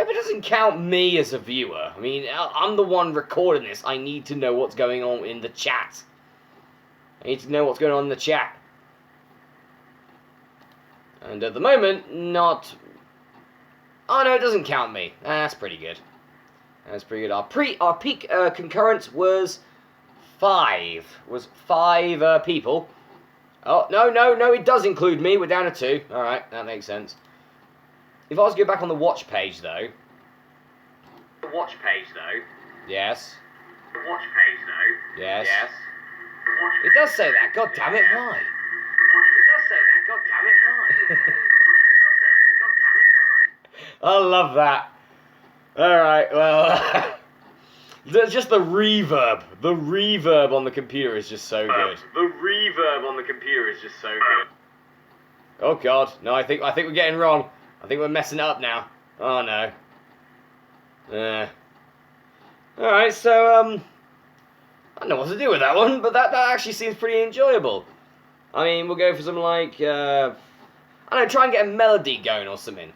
hope it doesn't count me as a viewer. I mean, I'm the one recording this. I need to know what's going on in the chat. I need to know what's going on in the chat. And at the moment, not... Oh no, it doesn't count me. That's pretty good. That's pretty good. Our peak concurrence was 5. Was 5 people. Oh, no, it does include me. We're down to 2. Alright, that makes sense. If I was to go back on the watch page, though... Yes. Yes. It does say that. God damn it, why? I love that. Alright, well... just the reverb. The reverb on the computer is just so good. Oh god. No, I think we're getting wrong. I think we're messing it up now. Oh no. Alright, so, I don't know what to do with that one, but that actually seems pretty enjoyable. I mean, we'll go for something like, I don't know, try and get a melody going or something.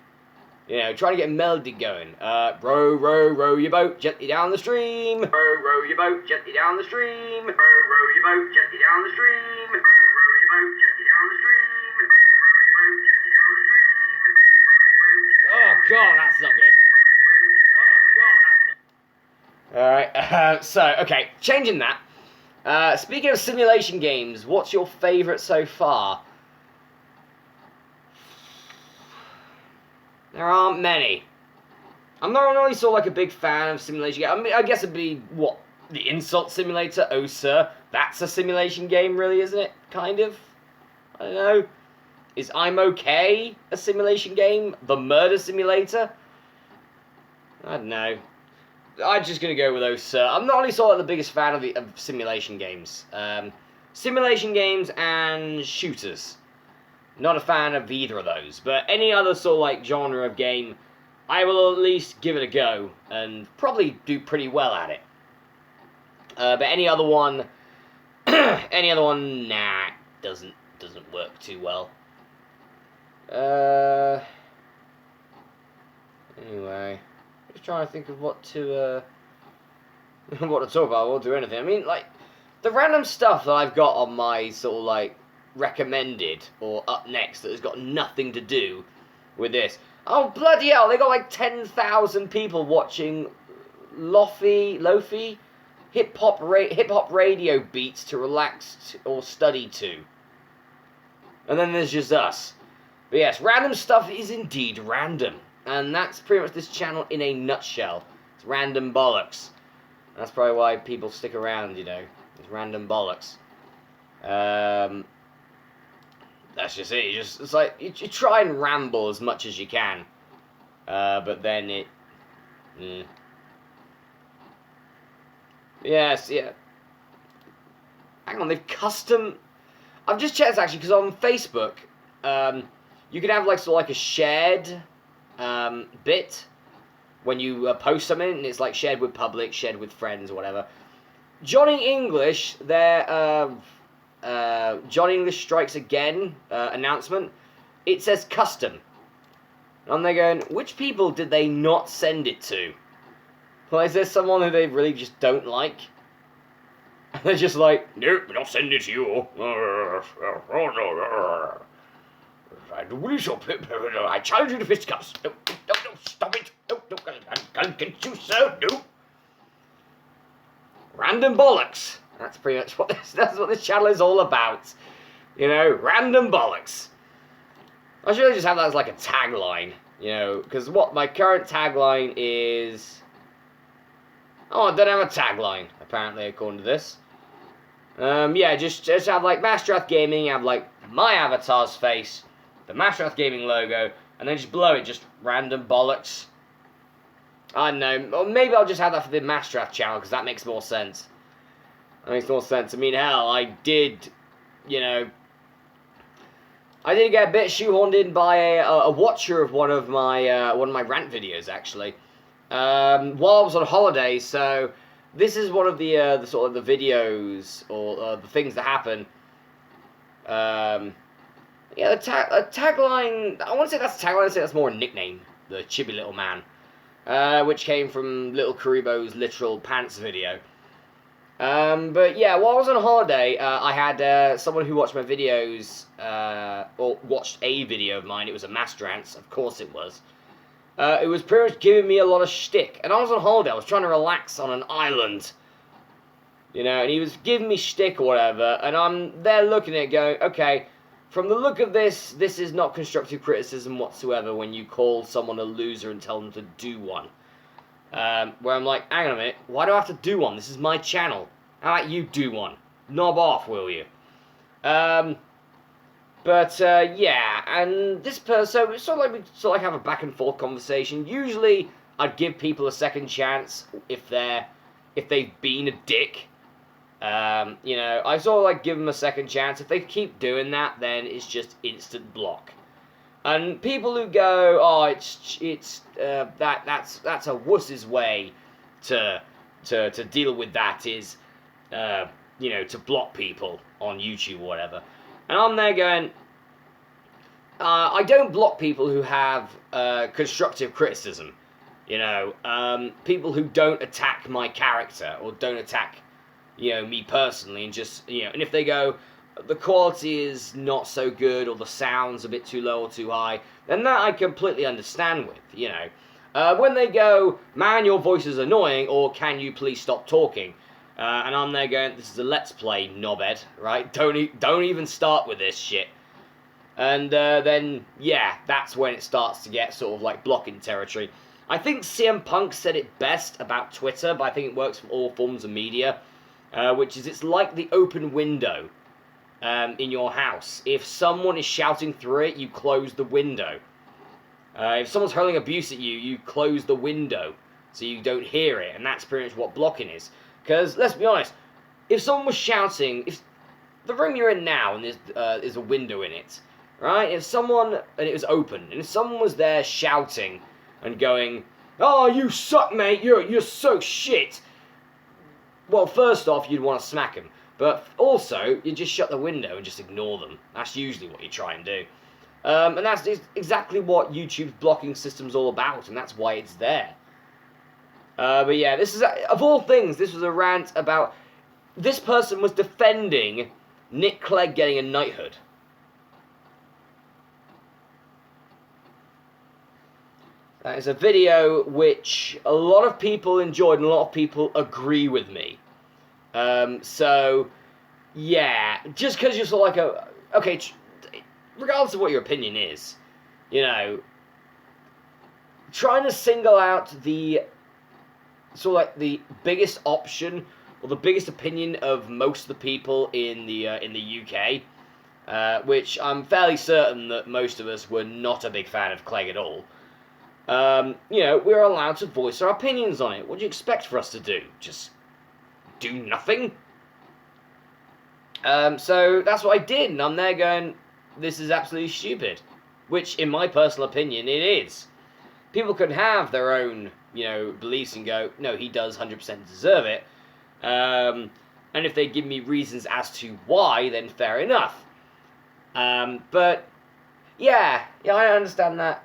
You know, try to get a melody going. Row, row, row your boat gently down the stream. Row your boat gently down the stream. Row your boat gently down the stream. Row your boat gently down the stream. Row your boat gently down the stream. God, that's not good. Alright, so, okay, changing that. Speaking of simulation games, what's your favourite so far? There aren't many. I'm not really sort of like a big fan of simulation games. I mean, I guess it'd be, what, the Insult Simulator? Oh, sir. That's a simulation game, really, isn't it? Kind of? I don't know. Is I'm Okay a simulation game? The Murder Simulator? I don't know. I'm just going to go with those, sir. I'm not really sort of the biggest fan of simulation games. Simulation games and shooters. Not a fan of either of those. But any other sort of like genre of game, I will at least give it a go and probably do pretty well at it. But any other one, nah, doesn't work too well. Anyway, just trying to think of what to talk about. I won't do anything. I mean, like the random stuff that I've got on my sort of like recommended or up next that has got nothing to do with this. Oh, bloody hell, they got like 10,000 people watching lofi hip-hop radio beats to relax or study to. And then there's just us. But yes, random stuff is indeed random. And that's pretty much this channel in a nutshell. It's random bollocks. And that's probably why people stick around, you know. It's random bollocks. That's just it. It's like you try and ramble as much as you can, but then it. Yes, yeah. Hang on, they've custom. I've just checked actually because on Facebook, you can have like sort of like a shared bit when you post something, and it's like shared with public, shared with friends, or whatever. Johnny English, their Johnny English Strikes Again announcement, it says custom. And they're going, which people did they not send it to? Well, is there someone who they really just don't like? And they're just like, nope, we don't send it to you. I challenge you to fisticuffs. No, stop it. No, I'll get you, sir. No. Random bollocks. That's pretty much what this channel is all about. You know, random bollocks. I should really just have that as like a tagline, you know, because what my current tagline is... Oh, I don't have a tagline, apparently, according to this. Yeah, just have like Masterath Gaming, have like my avatar's face, the Masterath Gaming logo, and then just below it, just random bollocks. I don't know, or maybe I'll just have that for the Masterath channel, because that makes more sense. That makes more sense. I mean, hell, I did, you know, I did get a bit shoehorned in by a watcher of one of my rant videos, actually, while I was on holiday. So this is one of the sort of the videos or the things that happen. Yeah, the tagline. I want to say that's a tagline. I say that's more a nickname. The Chibi Little Man, which came from Little Karibo's literal pants video. But yeah, while I was on holiday, I had someone who watched my videos, or watched a video of mine. It was a Masterath, of course it was. It was pretty much giving me a lot of shtick. And I was on holiday, I was trying to relax on an island. You know, and he was giving me shtick or whatever, and I'm there looking at it going, okay, from the look of this, this is not constructive criticism whatsoever when you call someone a loser and tell them to do one. Where I'm like, hang on a minute, why do I have to do one? This is my channel. How about you do one? Knob off, will you? Yeah, and this person, so it's sort of like we sort of like have a back and forth conversation. Usually, I'd give people a second chance if they've been a dick. You know, I sort of like give them a second chance. If they keep doing that, then it's just instant block. And people who go, oh, that's a wuss's way to deal with that is, you know, to block people on YouTube or whatever. And I'm there going, I don't block people who have constructive criticism. You know, people who don't attack my character or don't attack, you know, me personally, and just, you know, and if they go, the quality is not so good, or the sound's a bit too low or too high, then that I completely understand with, you know. When they go, man, your voice is annoying, or can you please stop talking? And I'm there going, this is a Let's Play, knobhead, right? Don't even start with this shit. And then, yeah, that's when it starts to get sort of like blocking territory. I think CM Punk said it best about Twitter, but I think it works for all forms of media, which is it's like the open window in your house. If someone is shouting through it, you close the window. If someone's hurling abuse at you, you close the window so you don't hear it, and that's pretty much what blocking is. Because, let's be honest, if someone was shouting, if the room you're in now and there's a window in it, right? If someone, and it was open, and if someone was there shouting and going, oh, you suck, mate, you're so shit, well, first off, you'd want to smack them. But also, you just shut the window and just ignore them. That's usually what you try and do. And that's exactly what YouTube's blocking system's all about, and that's why it's there. But yeah, this is, of all things, this was a rant about, this person was defending Nick Clegg getting a knighthood. That is a video which a lot of people enjoyed and a lot of people agree with me. So, yeah, just because you're sort of like okay, regardless of what your opinion is, you know, trying to single out the, sort of like the biggest option, or the biggest opinion of most of the people in the UK, which I'm fairly certain that most of us were not a big fan of Clegg at all. You know, we're allowed to voice our opinions on it. What do you expect for us to do? Just do nothing? So that's what I did, and I'm there going, this is absolutely stupid. Which, in my personal opinion, it is. People can have their own, you know, beliefs and go, no, he does 100% deserve it. And if they give me reasons as to why, then fair enough. But, yeah, I understand that.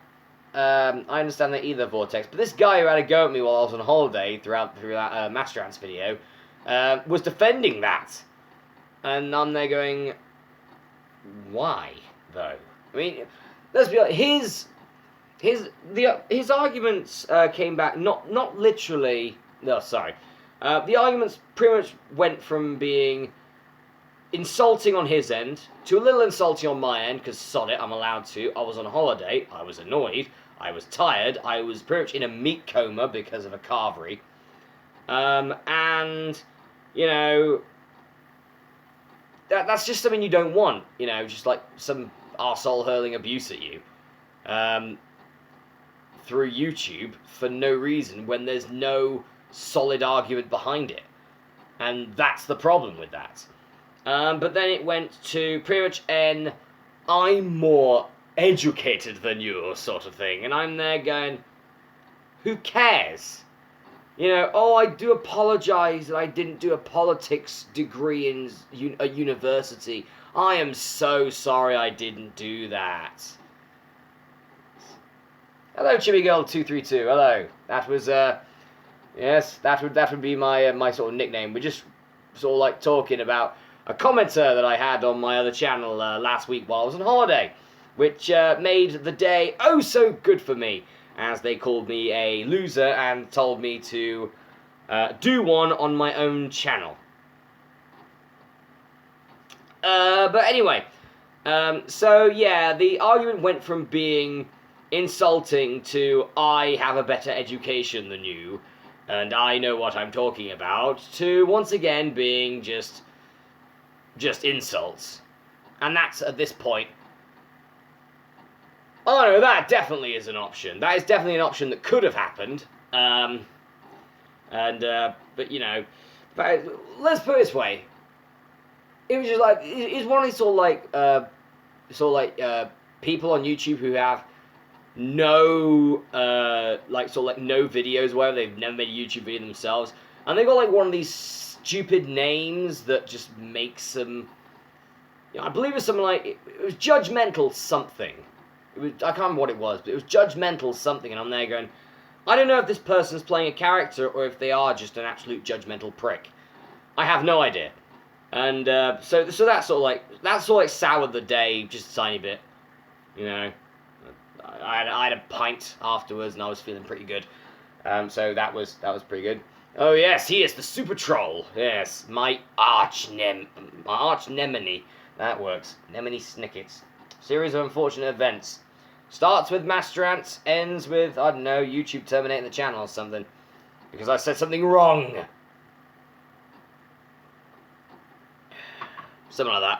I understand that either, Vortex. But this guy who had a go at me while I was on holiday through that Masterath video was defending that. And I'm there going, why, though? I mean, let's be honest, his arguments came back, not literally, no, sorry. The arguments pretty much went from being insulting on his end to a little insulting on my end, because sod it, I'm allowed to. I was on holiday, I was annoyed, I was tired, I was pretty much in a meat coma because of a carvery. And, you know, that's just something you don't want, you know, just like some arsehole hurling abuse at you. Through YouTube for no reason when there's no solid argument behind it. And that's the problem with that. But then it went to pretty much I'm more educated than you sort of thing. And I'm there going, who cares? You know, oh, I do apologise that I didn't do a politics degree in a university. I am so sorry I didn't do that. Hello, ChibiGirl232. Hello. That was yes, that would be my my sort of nickname. We're just sort of like talking about a commenter that I had on my other channel last week while I was on holiday, which made the day oh so good for me, as they called me a loser and told me to do one on my own channel. But anyway, so yeah, the argument went from being insulting to I have a better education than you, and I know what I'm talking about, to once again being just insults. And that's, at this point, oh no, that definitely is an option. That is definitely an option that could have happened. But you know, let's put it this way. It was just like, it's one of these sort of like people on YouTube who have no no videos where they've never made a YouTube video themselves, and they've got like one of these stupid names that just makes them, you know, I believe it was something like, it was Judgmental something. It was, I can't remember what it was, but it was Judgmental something, and I'm there going, I don't know if this person's playing a character or if they are just an absolute judgmental prick. I have no idea. And so that sort of like soured the day just a tiny bit, you know. I had a pint afterwards, and I was feeling pretty good. So that was pretty good. Oh yes, he is the super troll. Yes, my arch nemone. That works. Nemone Snickets. Series of unfortunate events. Starts with Masterath, ends with, I don't know, YouTube terminating the channel or something. Because I said something wrong. Something like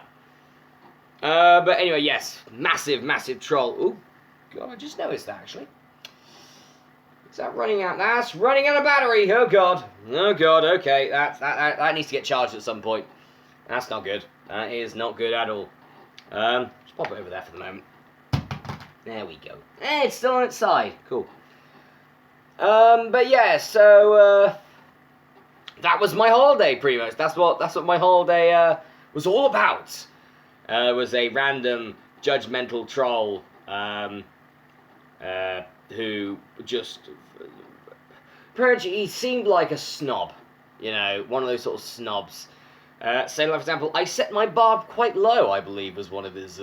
that. But anyway, yes. Massive troll. Ooh, God, I just noticed that, actually. Is that running out? That's running out of battery. Oh, God. Oh, God, okay. That needs to get charged at some point. That's not good. That is not good at all. Just pop it over there for the moment. There we go. Hey, it's still on its side. Cool. But yeah, so that was my holiday, pretty much. That's what my holiday was all about. It was a random judgmental troll who just pretty much he seemed like a snob, you know, one of those sort of snobs. Say, like, for example, I set my bar quite low, I believe, was one of his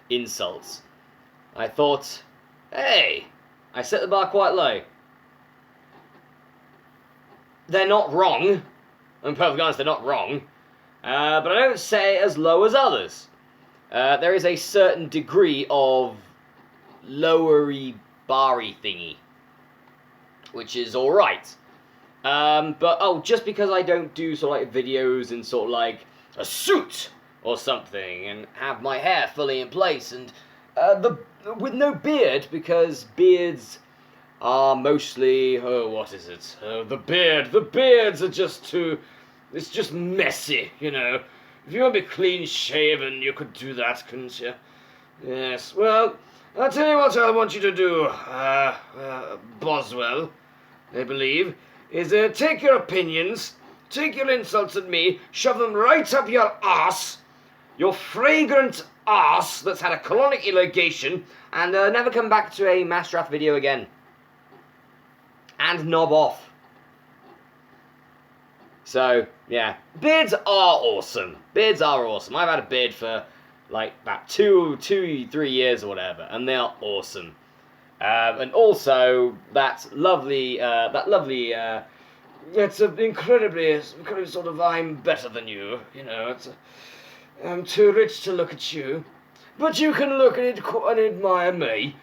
insults. I thought, hey, I set the bar quite low. They're not wrong. I'm perfectly honest, they're not wrong. But I don't set it as low as others. There is a certain degree of lowery barry thingy, which is alright. But just because I don't do sort of like videos in sort of like a suit or something and have my hair fully in place and with no beard, because beards are mostly, what is it? The beards are just too, it's just messy, you know. If you want to be clean shaven, you could do that, couldn't you? Yes, well, I'll tell you what I want you to do, Boswell, I believe, is take your opinions, take your insults at me, shove them right up your arse, your fragrant arse that's had a colonic elongation, and never come back to a Masterath video again. And knob off. So, yeah. Beards are awesome. Beards are awesome. I've had a beard for, like, about 3 years or whatever, and they are awesome. And also, that lovely, it's incredibly sort of, I'm better than you, you know, I'm too rich to look at you, but you can look at it and admire me,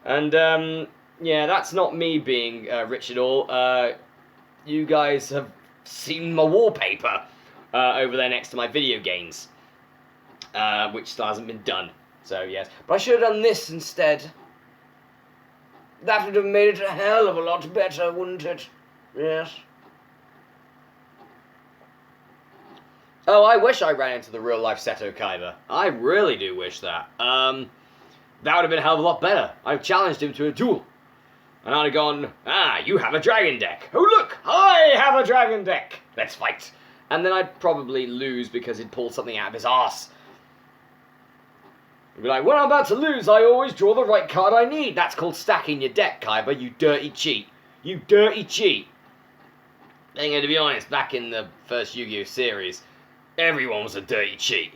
and, yeah, that's not me being rich at all. You guys have seen my wallpaper over there next to my video games, which still hasn't been done, so yes. But I should have done this instead. That would have made it a hell of a lot better, wouldn't it? Yes. Oh, I wish I ran into the real-life Seto Kaiba. I really do wish that. That would have been a hell of a lot better. I've challenged him to a duel. And I'd have gone, you have a dragon deck. Oh, look, I have a dragon deck. Let's fight. And then I'd probably lose because he'd pull something out of his arse. He'd be like, when I'm about to lose, I always draw the right card I need. That's called stacking your deck, Kaiba, you dirty cheat. You dirty cheat. And to be honest, back in the first Yu-Gi-Oh! Series, everyone was a dirty cheat.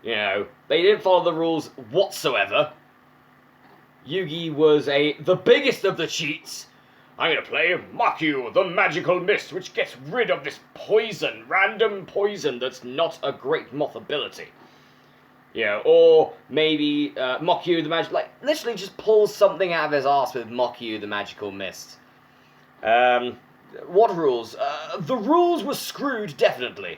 You know, they didn't follow the rules whatsoever. Yugi was the biggest of the cheats. I'm going to play Makyu, the magical mist, which gets rid of this poison, random poison that's not a great moth ability. Yeah, or maybe Makyu, the magic, like, literally just pulls something out of his arse with Makyu, the magical mist. What rules? The rules were screwed, definitely.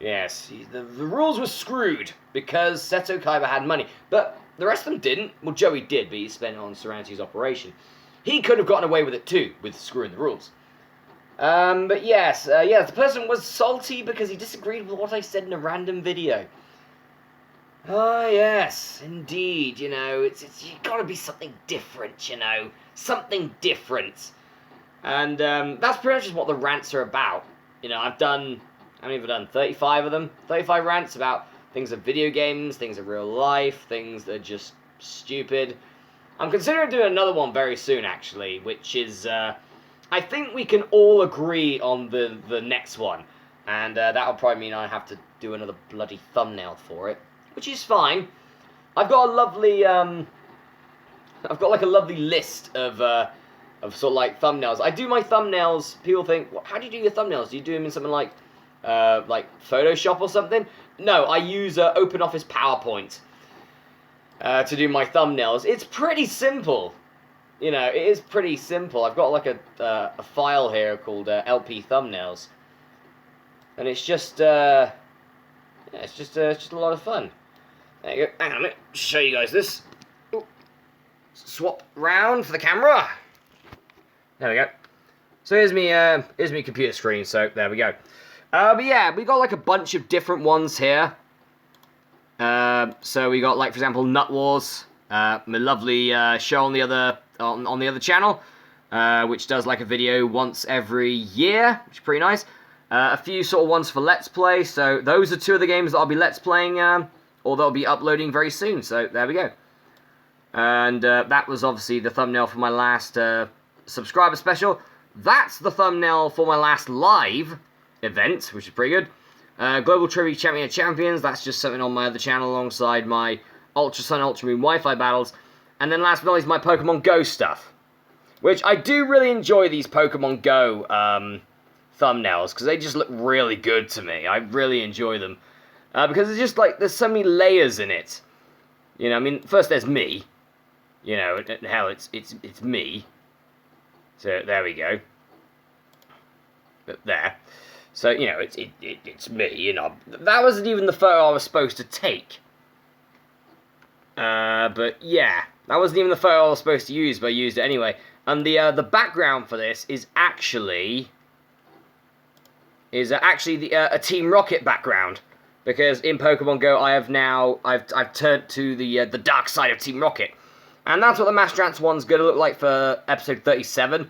Yes, the rules were screwed because Seto Kaiba had money, but the rest of them didn't. Well, Joey did, but he spent it on Serenity's operation. He could have gotten away with it too, with screwing the rules. But yes, the person was salty because he disagreed with what I said in a random video. Oh, yes, indeed, you know, it's you gotta be something different, you know, something different. And that's pretty much just what the rants are about. You know, I've done, how many have I done? 35 of them? 35 rants about things of video games, things of real life, things that are just stupid. I'm considering doing another one very soon, actually, which is, I think we can all agree on the next one. and that'll probably mean I have to do another bloody thumbnail for it, which is fine. I've got a lovely I've got like a lovely list of sort of like thumbnails. I do my thumbnails. People think, well, how do you do your thumbnails? Do you do them in something like Photoshop or something? No, I use OpenOffice PowerPoint to do my thumbnails. It's pretty simple. You know, it is pretty simple. I've got like a file here called LP thumbnails, and it's just yeah, it's just a lot of fun. There you go. Hang on a minute. Show you guys this. Ooh. Swap round for the camera. There we go. So here's me computer screen. So there we go. But yeah, we got like a bunch of different ones here. So we got like, for example, Nut Wars, my lovely show on the other channel, which does like a video once every year, which is pretty nice. A few sort of ones for Let's Play. So those are two of the games that I'll be Let's Playing, or they'll be uploading very soon. So there we go. And that was obviously the thumbnail for my last subscriber special. That's the thumbnail for my last live event, which is pretty good. Global Trivia Champion of Champions, that's just something on my other channel alongside my Ultra Sun, Ultra Moon Wi-Fi battles. And then last but not least, my Pokemon Go stuff. Which I do really enjoy these Pokemon Go thumbnails, because they just look really good to me. I really enjoy them. Because it's just like, there's so many layers in it. You know, I mean, first there's me. You know, hell, it's me. So, there we go. But there. So, you know, it's me, you know. That wasn't even the photo I was supposed to take. But, yeah. That wasn't even the photo I was supposed to use, but I used it anyway. And the background for this is actually... a Team Rocket background. Because in Pokemon Go, I've turned to the dark side of Team Rocket. And that's what the Masterath one's going to look like for episode 37.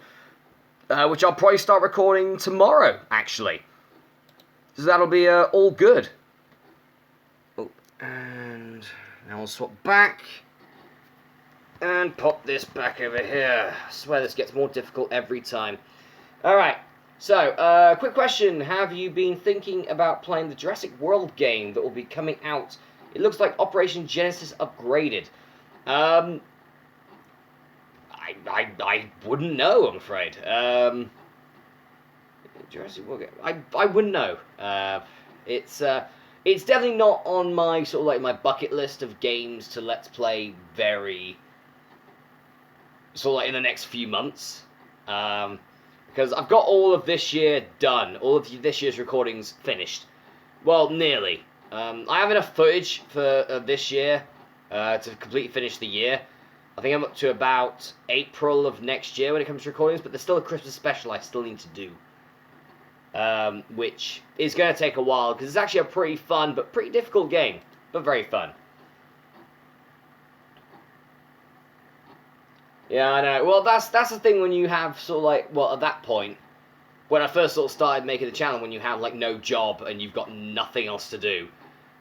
Which I'll probably start recording tomorrow, actually. So that'll be all good. Oh, and now we'll swap back. And pop this back over here. I swear this gets more difficult every time. Alright, so, quick question. Have you been thinking about playing the Jurassic World game that will be coming out? It looks like Operation Genesis Upgraded. I wouldn't know, I'm afraid. Jurassic World game. I wouldn't know. It's definitely not on my sort of like my bucket list of games to Let's Play very sort of like in the next few months. Because I've got all of this year done. All of this year's recordings finished. Well, nearly. I have enough footage for this year to completely finish the year. I think I'm up to about April of next year when it comes to recordings, but there's still a Christmas special I still need to do. Which is going to take a while, because it's actually a pretty fun, but pretty difficult game, but very fun. Yeah, I know. Well, that's the thing when you have sort of like, well, at that point, when I first sort of started making the channel, when you have like no job and you've got nothing else to do,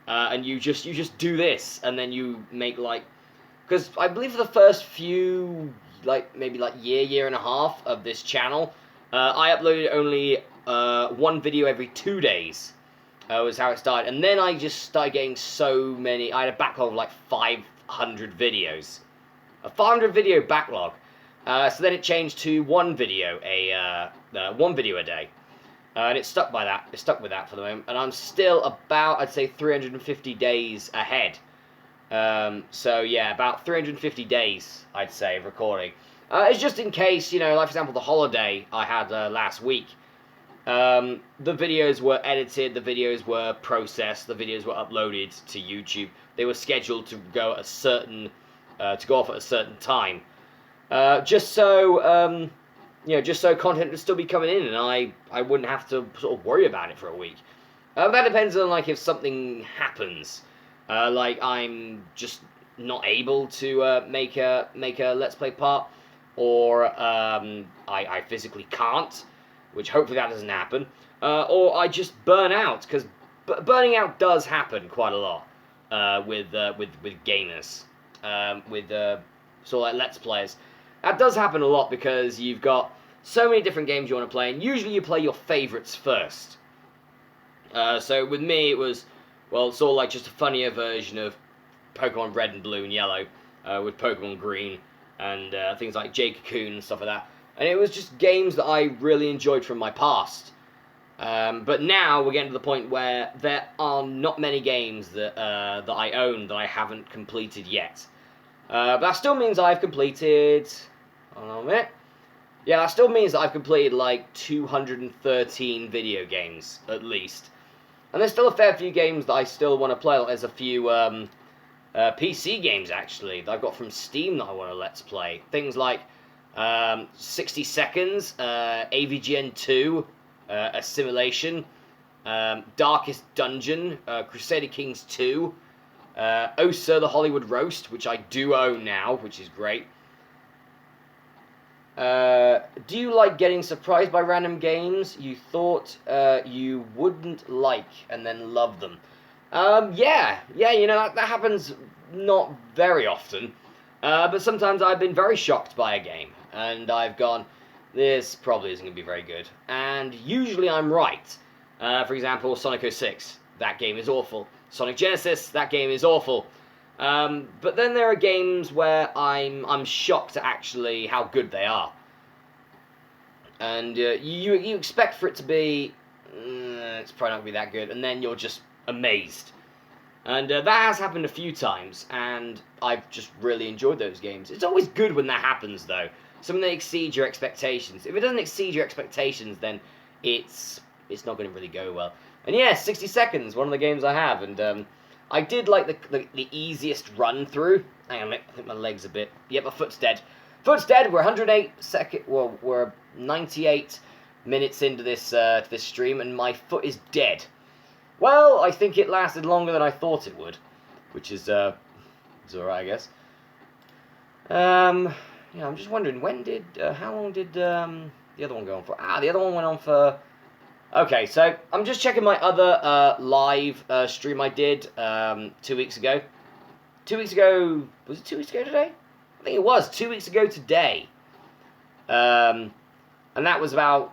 and you just do this, and then you make like, because I believe for the first few, like maybe like year and a half of this channel, I uploaded only one video every 2 days. Was how it started, and then I just started getting so many. I had a backlog of like 500 videos. A 500 video backlog. So then it changed to one video a day. And it stuck by that. It stuck with that for the moment. And I'm still about, I'd say, 350 days ahead. So yeah, about 350 days, I'd say, of recording. It's just in case, you know, like for example, the holiday I had last week. The videos were edited, the videos were processed, the videos were uploaded to YouTube. They were scheduled to go at a certain to go off at a certain time, just so you know, just so content would still be coming in, and I wouldn't have to sort of worry about it for a week. That depends on like if something happens, like I'm just not able to make a Let's Play part, or I physically can't, which hopefully that doesn't happen, or I just burn out, because burning out does happen quite a lot with gamers. With sort of like Let's Players. That does happen a lot because you've got so many different games you want to play, and usually you play your favourites first. So with me, it was, well, sort of like just a funnier version of Pokemon Red and Blue and Yellow, with Pokemon Green and things like Jade Cocoon and stuff like that. And it was just games that I really enjoyed from my past. But now we're getting to the point where there are not many games that that I own that I haven't completed yet. But that still means I've completed. Hold on a minute. Yeah, that still means that I've completed like 213 video games at least. And there's still a fair few games that I still want to play. Like there's a few PC games actually that I've got from Steam that I want to let's play. Things like 60 Seconds, AVGN 2, Assimilation, Darkest Dungeon, Crusader Kings 2, Oh Sir the Hollywood Roast, which I do own now, which is great. Do you like getting surprised by random games you thought you wouldn't like and then love them? Yeah, you know, that happens not very often. But sometimes I've been very shocked by a game, and I've gone, this probably isn't going to be very good. And usually I'm right. For example, Sonic 06, that game is awful. Sonic Genesis, that game is awful. But then there are games where I'm shocked at actually how good they are. And you expect for it to be, it's probably not going to be that good, and then you're just amazed. And that has happened a few times, and I've just really enjoyed those games. It's always good when that happens, though. Something that exceeds your expectations. If it doesn't exceed your expectations, then it's not going to really go well. And yeah, 60 Seconds, one of the games I have, and I did like the easiest run through. Hang on a minute, I think my leg's a bit. Yep, my foot's dead. Foot's dead. We're 108 second. Well, we're 98 minutes into this stream, and my foot is dead. Well, I think it lasted longer than I thought it would, which is it's alright, I guess. Yeah, I'm just wondering how long did the other one go on for? The other one went on for. Okay, so I'm just checking my other live stream I did 2 weeks ago. 2 weeks ago, was it 2 weeks ago today? I think it was 2 weeks ago today. And that was about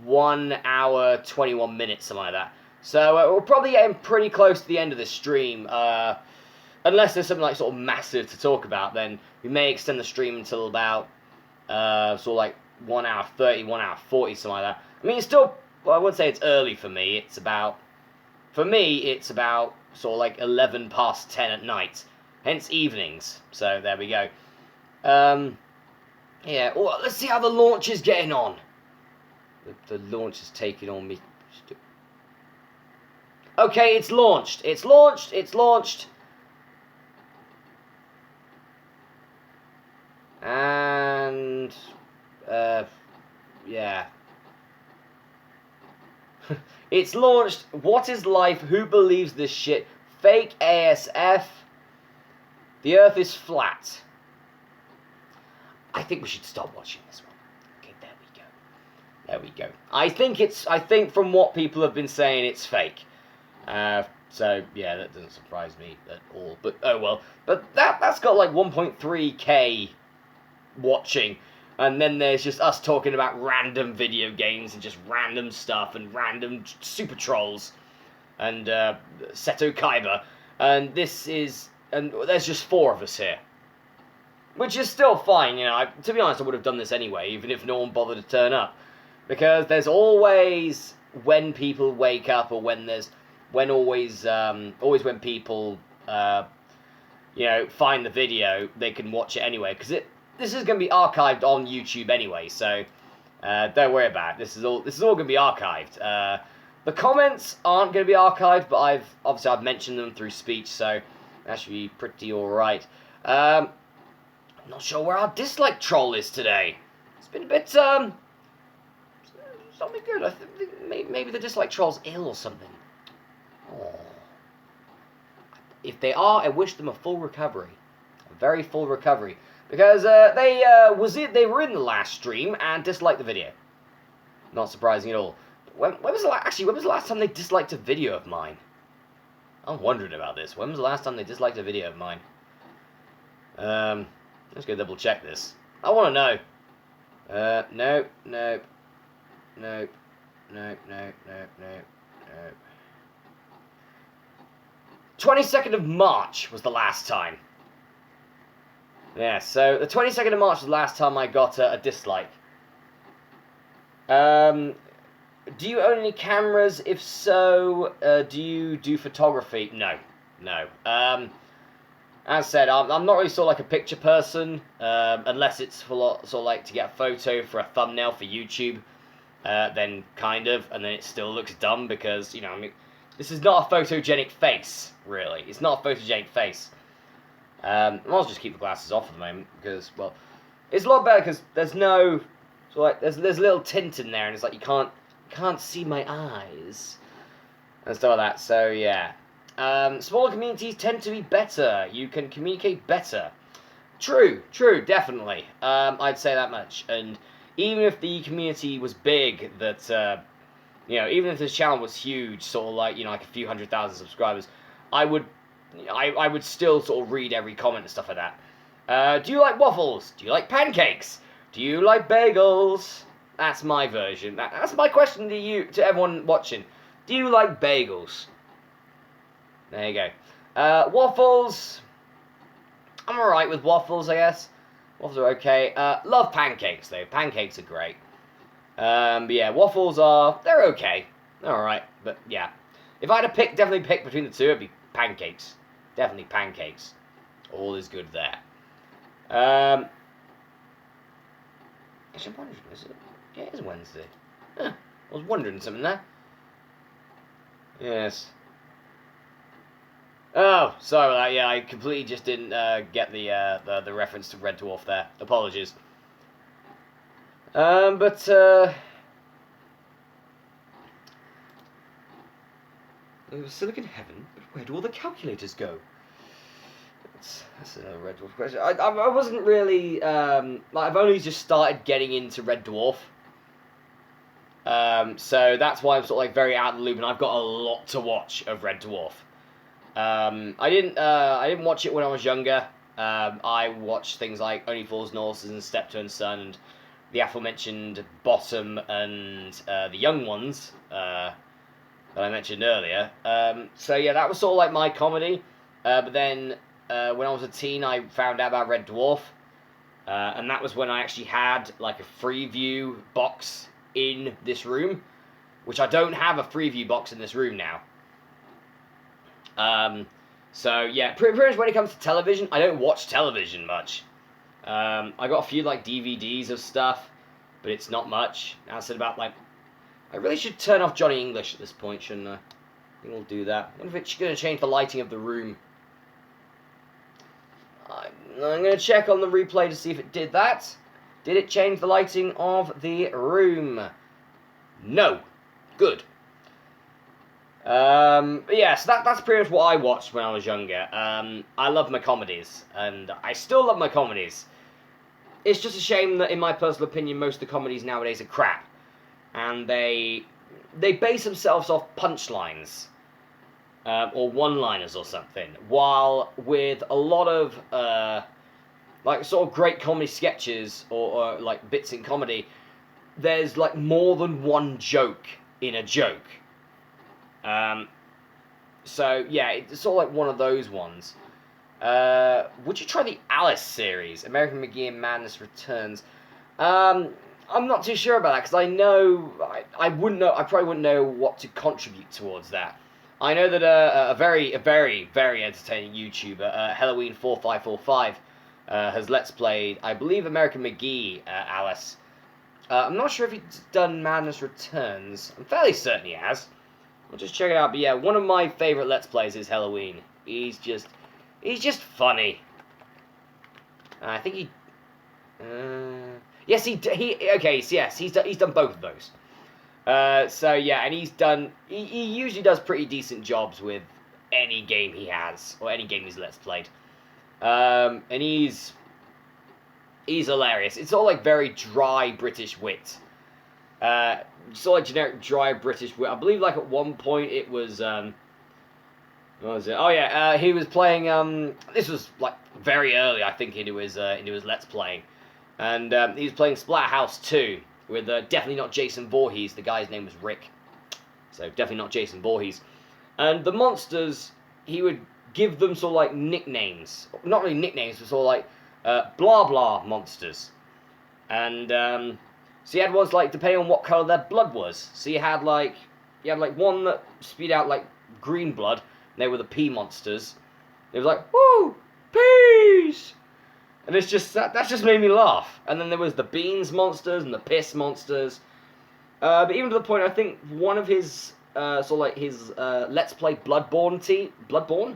1 hour 21 minutes, something like that. So we're probably getting pretty close to the end of the stream. Unless there's something like sort of massive to talk about, then we may extend the stream until about sort of like 1 hour 30, 1 hour 40, something like that. I mean, it's still, well, I wouldn't say it's early for me. It's about, for me, it's about sort of like 11 past 10 at night. Hence evenings. So there we go. Yeah, well, let's see how the launch is getting on. The launch is taking on me. Okay, it's launched. It's launched. It's launched. And yeah. It's launched. What is life? Who believes this shit? Fake ASF. The Earth is flat. I think we should stop watching this one. Okay, there we go. There we go. I think from what people have been saying, it's fake. So yeah, that doesn't surprise me at all. But oh well. But that's got like 1.3k watching, and then there's just us talking about random video games and just random stuff and random super trolls and Seto Kaiba, and there's just 4 of us here, which is still fine. You know, to be honest, I would have done this anyway, even if no one bothered to turn up, because there's always when people wake up or always when people you know, find the video, they can watch it anyway, because this is going to be archived on YouTube anyway, so don't worry about it. This is all going to be archived. The comments aren't going to be archived, but I've mentioned them through speech, so that should be pretty alright. I'm not sure where our dislike troll is today. It's been a bit it's not been good. I think maybe the dislike troll's ill or something. Oh. If they are, I wish them a full recovery, a very full recovery, because they were in the last stream and disliked the video. Not surprising at all. When was the last time they disliked a video of mine? I'm wondering about this. When was the last time they disliked a video of mine? Let's go double check this. I want to know. Nope. 22nd of March was the last time. Yeah, so the 22nd of March was the last time I got a dislike. Do you own any cameras? If so, do you do photography? No. As I said, I'm not really sort of like a picture person, unless it's for sort of like to get a photo for a thumbnail for YouTube. Then kind of, and then it still looks dumb because, you know, I mean, this is not a photogenic face, really. It's not a photogenic face. I'll just keep the glasses off at the moment because, well, it's a lot better because there's no, so like, there's a little tint in there, and it's like you can't see my eyes and stuff like that. So yeah, smaller communities tend to be better. You can communicate better. True, definitely. I'd say that much. And even if the community was big, that you know, even if this channel was huge, sort of like, you know, like a few 100,000 subscribers, I would still sort of read every comment and stuff like that. Do you like waffles? Do you like pancakes? Do you like bagels? That's my version. That's my question to everyone watching. Do you like bagels? There you go. Waffles. I'm alright with waffles, I guess. Waffles are okay. Love pancakes, though. Pancakes are great. But yeah, waffles they're okay. They're alright, but yeah. If I had to definitely pick between the two, it'd be pancakes. Definitely pancakes. All is good there. Actually, I'm wondering, is it? Yeah, it is Wednesday. Huh, I was wondering something there. Yes. Oh, sorry about that. Yeah, I completely just didn't get the reference to Red Dwarf there. Apologies. But it was Silicon Heaven, but where do all the calculators go? That's a Red Dwarf question. I wasn't really like, I've only just started getting into Red Dwarf. So that's why I'm sort of like very out of the loop, and I've got a lot to watch of Red Dwarf. I didn't watch it when I was younger. I watched things like Only Fools and Horses and Steptoe Son and the aforementioned Bottom and the Young Ones that I mentioned earlier. So yeah, that was sort of like my comedy. But then when I was a teen, I found out about Red Dwarf, and that was when I actually had like a Freeview box in this room, which I don't have a Freeview box in this room now. So yeah, pretty much when it comes to television, I don't watch television much. I got a few like DVDs of stuff, but it's not much. I said about like, I really should turn off Johnny English at this point, shouldn't I? I think we'll do that. I wonder if it's going to change the lighting of the room. I'm going to check on the replay to see if it did that. Did it change the lighting of the room? No. Good. Yeah, so that's pretty much what I watched when I was younger. I love my comedies, and I still love my comedies. It's just a shame that, in my personal opinion, most of the comedies nowadays are crap. And they base themselves off punchlines. Or one-liners or something. While with a lot of, like, sort of great comedy sketches, or like, bits in comedy, there's, like, more than one joke in a joke. So, yeah, it's sort of like one of those ones. Would you try the Alice series? American McGee and Madness Returns. I'm not too sure about that, because I know, I probably wouldn't know what to contribute towards that. I know that a very entertaining YouTuber, Halloween4545, has Let's Played, I believe, American McGee, Alice. I'm not sure if he's done Madness Returns. I'm fairly certain he has. I'll just check it out. But yeah, one of my favourite Let's Plays is Halloween. He's just funny. I think he... yes, he's done both of those. So yeah, and he usually does pretty decent jobs with any game he has, or any game he's Let's Played. And he's hilarious. It's all like very dry British wit. Sort of like generic dry British wit. I believe like at one point it was, what was it? Oh yeah, he was playing, this was like very early, I think, into his Let's Playing. And he was playing Splatterhouse 2 with definitely not Jason Voorhees. The guy's name was Rick. So definitely not Jason Voorhees. And the monsters he would give them sort of like nicknames, not really nicknames, but sort of like blah blah monsters, and so you had ones like depending on what color their blood was. So you had like one that spewed out like green blood, and they were the pea monsters. It was like woo peas, and it's just that just made me laugh. And then there was the beans monsters and the piss monsters. But even to the point, I think one of his sort of like his Let's Play Blood Bowl team. Blood Bowl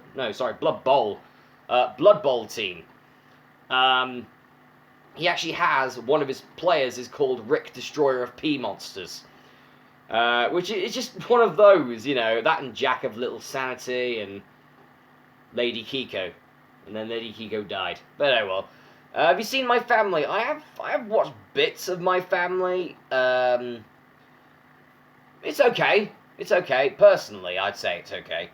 team. He actually has one of his players is called Rick Destroyer of Pea Monsters, which is just one of those, you know, that and Jack of Little Sanity and Lady Kiko, and then Lady Kiko died. But oh well. Have you seen My Family? I have watched bits of My Family. It's okay. It's okay. Personally, I'd say it's okay.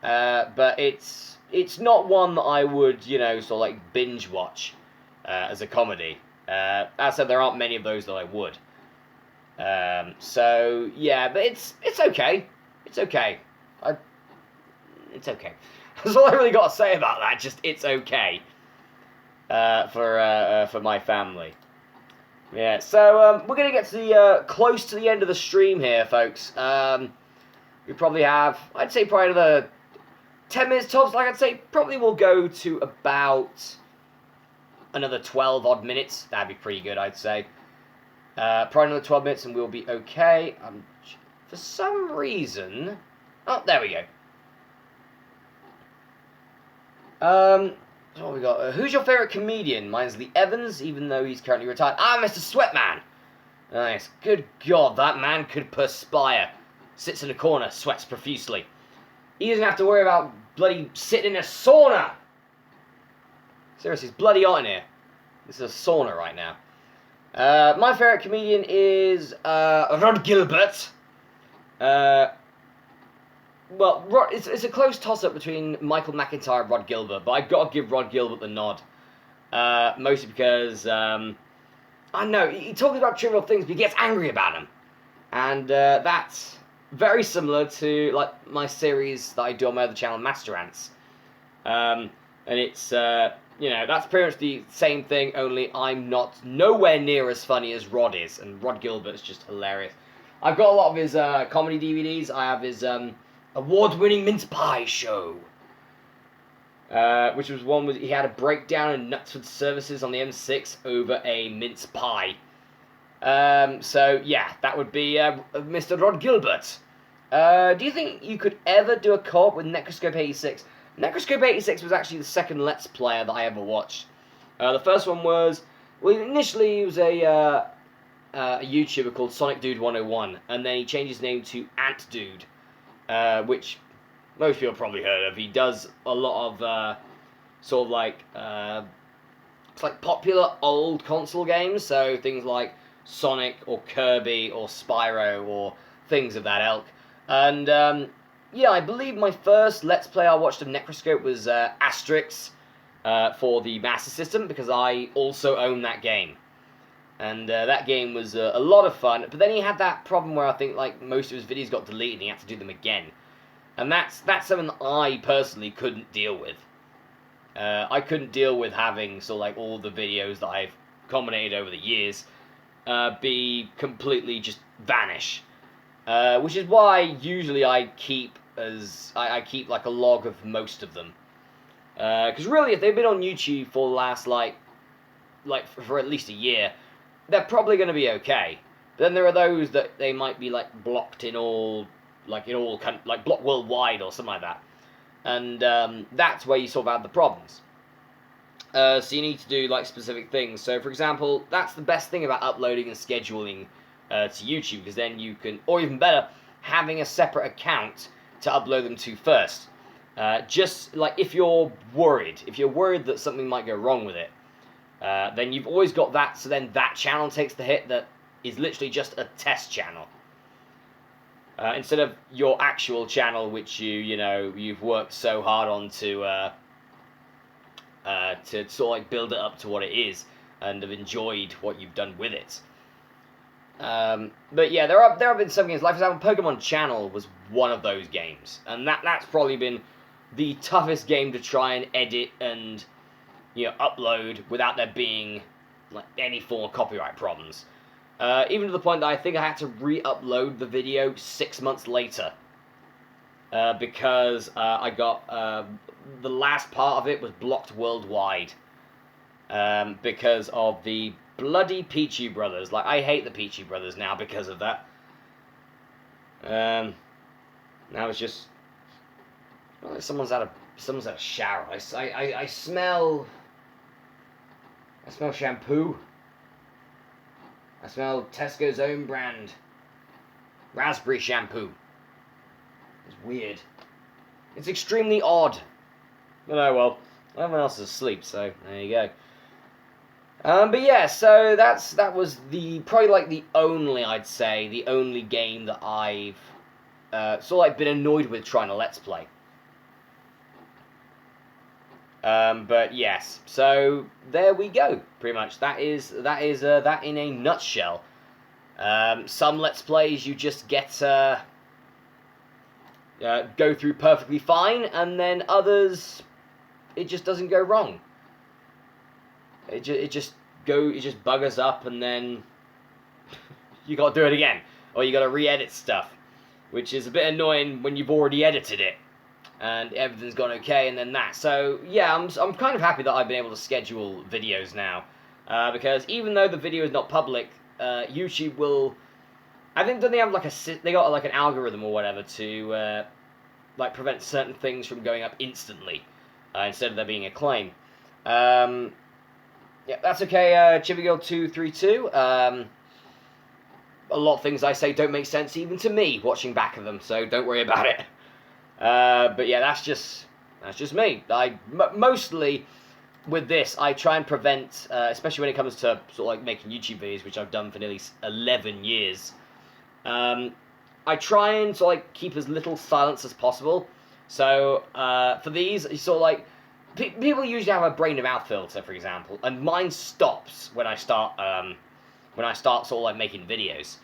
But it's not one that I would, you know, sort of like binge watch as a comedy. As I said, there aren't many of those that I would. So yeah, but it's okay. It's okay. It's okay. That's all I really got to say about that. Just it's okay. For My Family. Yeah, so we're going to get to the close to the end of the stream here, folks. We probably have, I'd say probably another 10 minutes tops. Like I'd say, probably we'll go to about another 12 odd minutes. That'd be pretty good, I'd say. Probably another 12 minutes and we'll be okay. For some reason... Oh, there we go. What we got? Who's your favourite comedian? Mine's Lee Evans, even though he's currently retired. Ah, Mr. Sweatman! Nice. Good God, that man could perspire. Sits in a corner, sweats profusely. He doesn't have to worry about bloody sitting in a sauna! Seriously, it's bloody hot in here. This is a sauna right now. My favourite comedian is Rod Gilbert. Well, it's a close toss-up between Michael McIntyre and Rod Gilbert, but I've got to give Rod Gilbert the nod. Mostly because, I know, he talks about trivial things, but he gets angry about them. And that's very similar to, like, my series that I do on my other channel, Masterath. And it's, you know, that's pretty much the same thing, only I'm nowhere near as funny as Rod is, and Rod Gilbert is just hilarious. I've got a lot of his comedy DVDs. I have his... award-winning mince pie show, which was one he had a breakdown in Knutsford services on the M6 over a mince pie. So yeah, that would be Mr. Rod Gilbert. Do you think you could ever do a co-op with Necroscope 86? Necroscope 86 was actually the second Let's Player that I ever watched. The first one was, well, initially he was a YouTuber called Sonic Dude 101, and then he changed his name to Ant Dude. Which most people probably heard of. He does a lot of sort of like it's like popular old console games, so things like Sonic or Kirby or Spyro or things of that ilk. And yeah, I believe my first Let's Play I watched of Necroscope was Asterix for the Master System, because I also own that game. And that game was a lot of fun, but then he had that problem where I think like most of his videos got deleted and he had to do them again. And that's something that I personally couldn't deal with. I couldn't deal with having sort of like all the videos that I've combinated over the years be completely just vanish. Which is why usually I keep like a log of most of them. Because really, if they've been on YouTube for the last like for at least a year, they're probably going to be okay. But then there are those that they might be like blocked in all like blocked worldwide or something like that, and that's where you sort of have the problems. So you need to do like specific things. So for example, that's the best thing about uploading and scheduling to YouTube, because then you can, or even better, having a separate account to upload them to first. Just like if you're worried that something might go wrong with it, then you've always got that, so then that channel takes the hit that is literally just a test channel. Instead of your actual channel, which you've worked so hard on to sort of like build it up to what it is, and have enjoyed what you've done with it. But yeah, there have been some games, like for example, Pokemon Channel was one of those games, and that's probably been the toughest game to try and edit and, upload without there being like any form of copyright problems. Even to the point that I think I had to re-upload the video 6 months later. Because I got the last part of it was blocked worldwide because of the bloody Peachy Brothers. Like, I hate the Peachy Brothers now because of that. Now it's just someone's had a shower. I smell shampoo. I smell Tesco's own brand raspberry shampoo. It's weird. It's extremely odd. But oh well. Everyone else is asleep, so there you go. But yeah, so that was probably like the only game that I've sort of like been annoyed with trying to Let's Play. But yes, so there we go. Pretty much that is that in a nutshell. Some Let's Plays you just get go through perfectly fine, and then others it just doesn't go wrong. It just buggers up, and then you got to do it again, or you got to re-edit stuff, which is a bit annoying when you've already edited it and everything's gone okay, and then that. So yeah, I'm kind of happy that I've been able to schedule videos now, because even though the video is not public, YouTube will. I think that they have they got like an algorithm or whatever to like prevent certain things from going up instantly instead of there being a claim. Yeah, that's okay, ChibiGirl232. A lot of things I say don't make sense even to me watching back of them, so don't worry about it. But yeah, that's just me. Mostly with this, I try and prevent, especially when it comes to sort of like making YouTube videos, which I've done for nearly 11 years. I try and sort of like keep as little silence as possible. So for these, you sort of like. People usually have a brain to mouth filter, for example, and mine stops when I start sort of like making videos.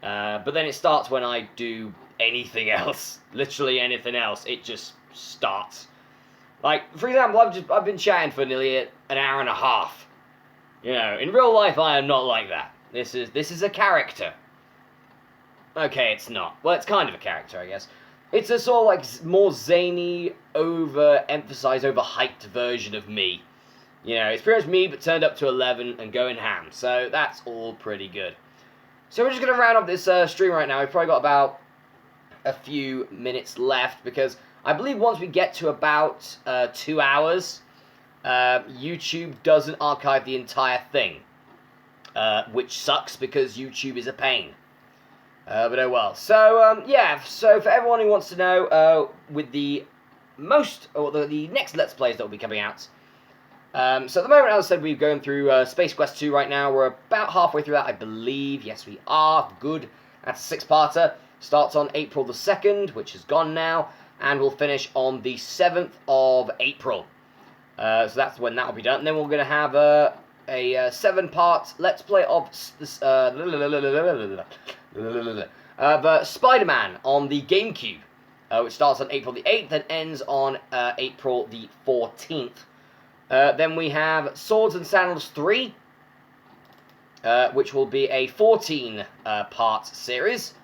But then it starts when I do anything else, literally anything else. It just starts. Like, for example, I've been chatting for nearly an hour and a half. In real life, I am not like that. This is a character. Okay, it's not. Well, it's kind of a character, I guess. It's a sort of like more zany, overemphasized, overhyped version of me. It's pretty much me, but turned up to 11 and going ham. So that's all pretty good. So we're just going to round up this stream right now. We've probably got about a few minutes left, because I believe once we get to about 2 hours, YouTube doesn't archive the entire thing. Which sucks, because YouTube is a pain. But oh well. So, yeah, so for everyone who wants to know, with the next Let's Plays that will be coming out. So at the moment, as I said, we're going through Space Quest 2 right now. We're about halfway through that, I believe. Yes, we are. Good. That's a 6-parter. Starts on April the 2nd, which is gone now, and we'll finish on the 7th of April. So that's when that will be done. And then we're going to have a 7-part Let's Play of the Spider-Man on the GameCube, which starts on April the 8th and ends on April the 14th. Then we have Swords and Sandals 3, which will be a 14-part series,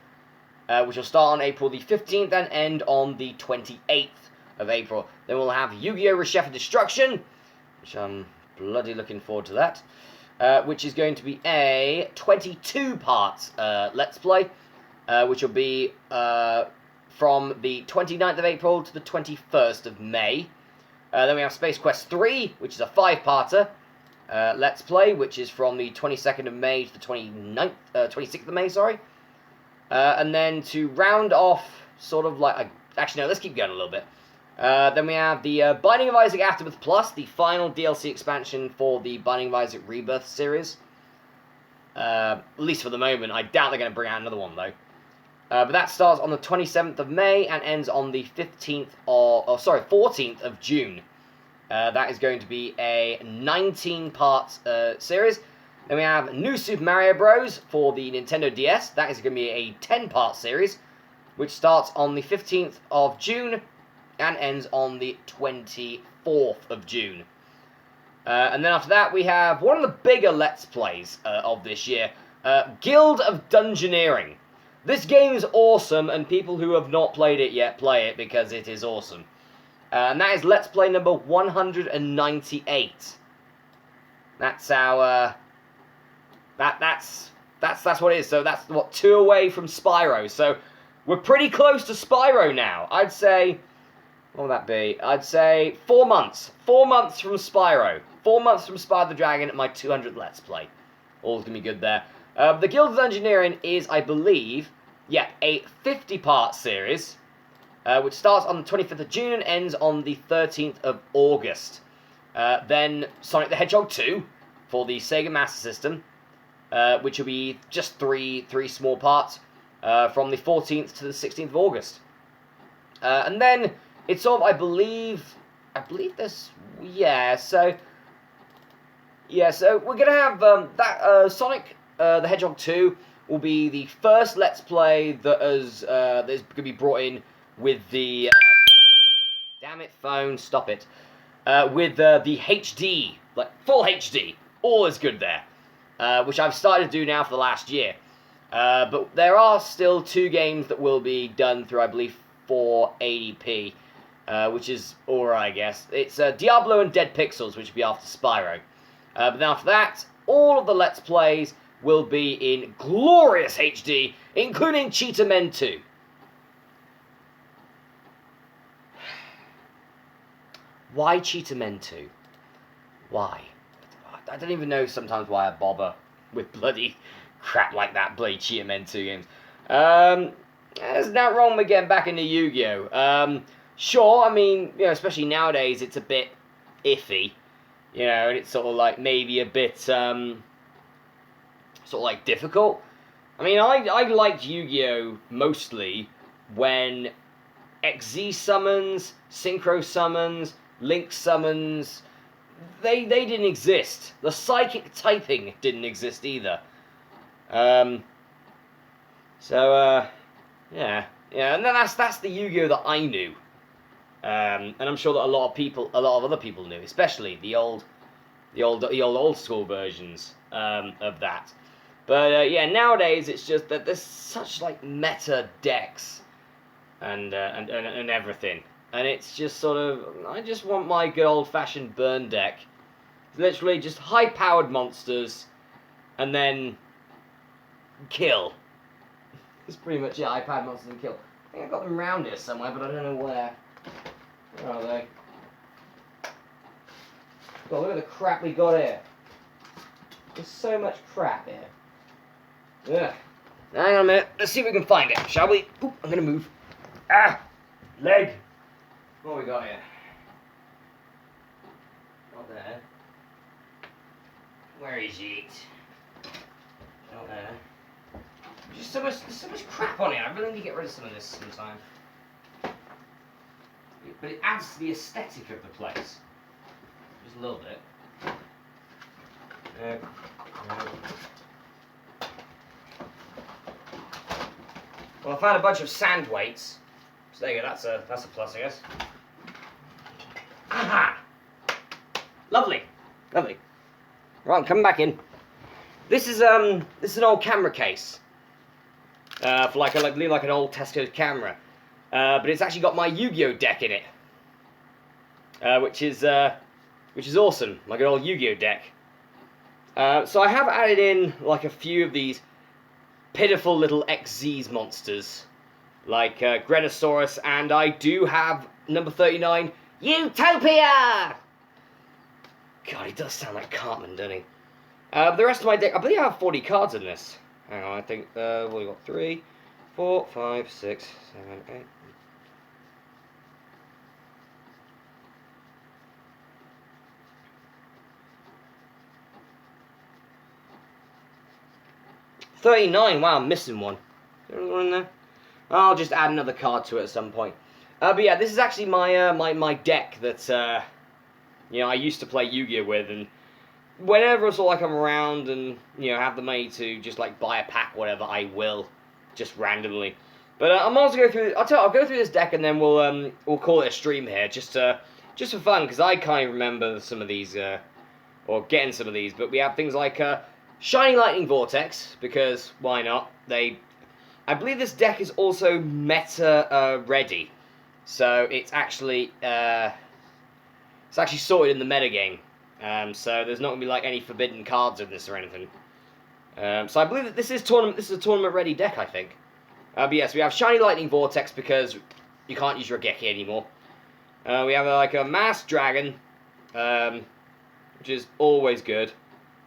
which will start on April the 15th and end on the 28th of April. Then we'll have Yu-Gi-Oh! Rechef Destruction, which I'm bloody looking forward to that, which is going to be a 22-part Let's Play, which will be from the 29th of April to the 21st of May. Then we have Space Quest 3, which is a 5-parter Let's Play, which is from the 22nd of May to the 26th of May, sorry. And then to round off, sort of like, actually no, let's keep going a little bit. Then we have the Binding of Isaac Afterbirth Plus, the final DLC expansion for the Binding of Isaac Rebirth series. At least for the moment. I doubt they're going to bring out another one, though. But that starts on the 27th of May and ends on the 14th of June. That is going to be a 19-part series. Then we have New Super Mario Bros. For the Nintendo DS. That is going to be a 10-part series, which starts on the 15th of June and ends on the 24th of June. And then after that, we have one of the bigger Let's Plays of this year, Guild of Dungeoneering. This game is awesome, and people who have not played it yet, play it because it is awesome. And that is Let's Play number 198. That's our... That's what it is. So that's, what, 2 away from Spyro. So we're pretty close to Spyro now. I'd say... What would that be? I'd say 4 months. 4 months from Spyro. 4 months from Spyro the Dragon at my 200 Let's Play. All's going to be good there. The Guild of Dungeoneering is, I believe, yeah, a 50-part series, which starts on the 25th of June and ends on the 13th of August. Then Sonic the Hedgehog 2 for the Sega Master System, which will be just three small parts from the 14th to the 16th of August. And then it's sort of, I believe there's, so we're going to have Sonic the Hedgehog 2 will be the first Let's Play that is going to be brought in with the, damn it, phone, stop it, with the HD, like full HD, all is good there, which I've started to do now for the last year. But there are still 2 games that will be done through, I believe, 480p, which is alright, I guess. It's Diablo and Dead Pixels, which will be after Spyro. But then after that, all of the Let's Plays will be in glorious HD, including Cheetah Men 2. Why Cheetah Men 2? Why? I don't even know sometimes why I bother with bloody crap like that, bloody Cheetah Men 2 games. There's nothing wrong with getting back into Yu-Gi-Oh! Sure, I mean, you know, especially nowadays, it's a bit iffy, you know, and it's sort of like maybe a bit, sort of like difficult. I mean, I liked Yu-Gi-Oh! Mostly when XZ summons, Synchro summons, Link summons, they didn't exist. The psychic typing didn't exist either. Yeah, and then that's the Yu-Gi-Oh! That I knew. And I'm sure that a lot of other people knew, especially the old school versions of that. But yeah, nowadays it's just that there's such like meta decks and everything, and it's just sort of, I just want my good old-fashioned burn deck, literally just high-powered monsters, and then kill. It's pretty much it, high-powered monsters and kill. I think I've got them around here somewhere, but I don't know where. Where are they? God, look at the crap we got here. There's so much crap here. Ugh. Hang on a minute. Let's see if we can find it, shall we? Oop, I'm gonna move. Ah! Leg! What we got here? Not there. Where is it? Not there. There's so much crap on it. I really need to get rid of some of this sometime. But it adds to the aesthetic of the place. Just a little bit. Well, I found a bunch of sand weights. So there you go, that's a plus, I guess. Aha! Lovely. Lovely. Right, I'm coming back in. This is an old camera case. For like an old Tesco's camera. But it's actually got my Yu-Gi-Oh! Deck in it. Which is awesome. Like an old Yu-Gi-Oh! Deck. So I have added in like a few of these pitiful little XZ's monsters. Like Gretasaurus, and I do have number 39, Utopia! God, he does sound like Cartman, doesn't he? The rest of my deck, I believe I have 40 cards in this. Hang on, I think, we got 3, 4, 5, 6, 7, 8. $39, wow, I'm missing one. Is there another one in there? I'll just add another card to it at some point. But yeah, this is actually my my deck that you know, I used to play Yu-Gi-Oh! With, and whenever it's like I'm around and, you know, have the money to just like buy a pack or whatever, I will, just randomly. But I'm also go through. I'll go through this deck and then we'll call it a stream here, just for fun, because I can't even remember some of these or getting some of these. But we have things like Shining Lightning Vortex, because why not? I believe this deck is also meta ready, so it's actually sorted in the meta game. So there's not gonna be like any forbidden cards in this or anything. So I believe that this is a tournament ready deck, I think. But yes, we have Shiny Lightning Vortex because you can't use your Regeki anymore. We have like a Mass Dragon, which is always good.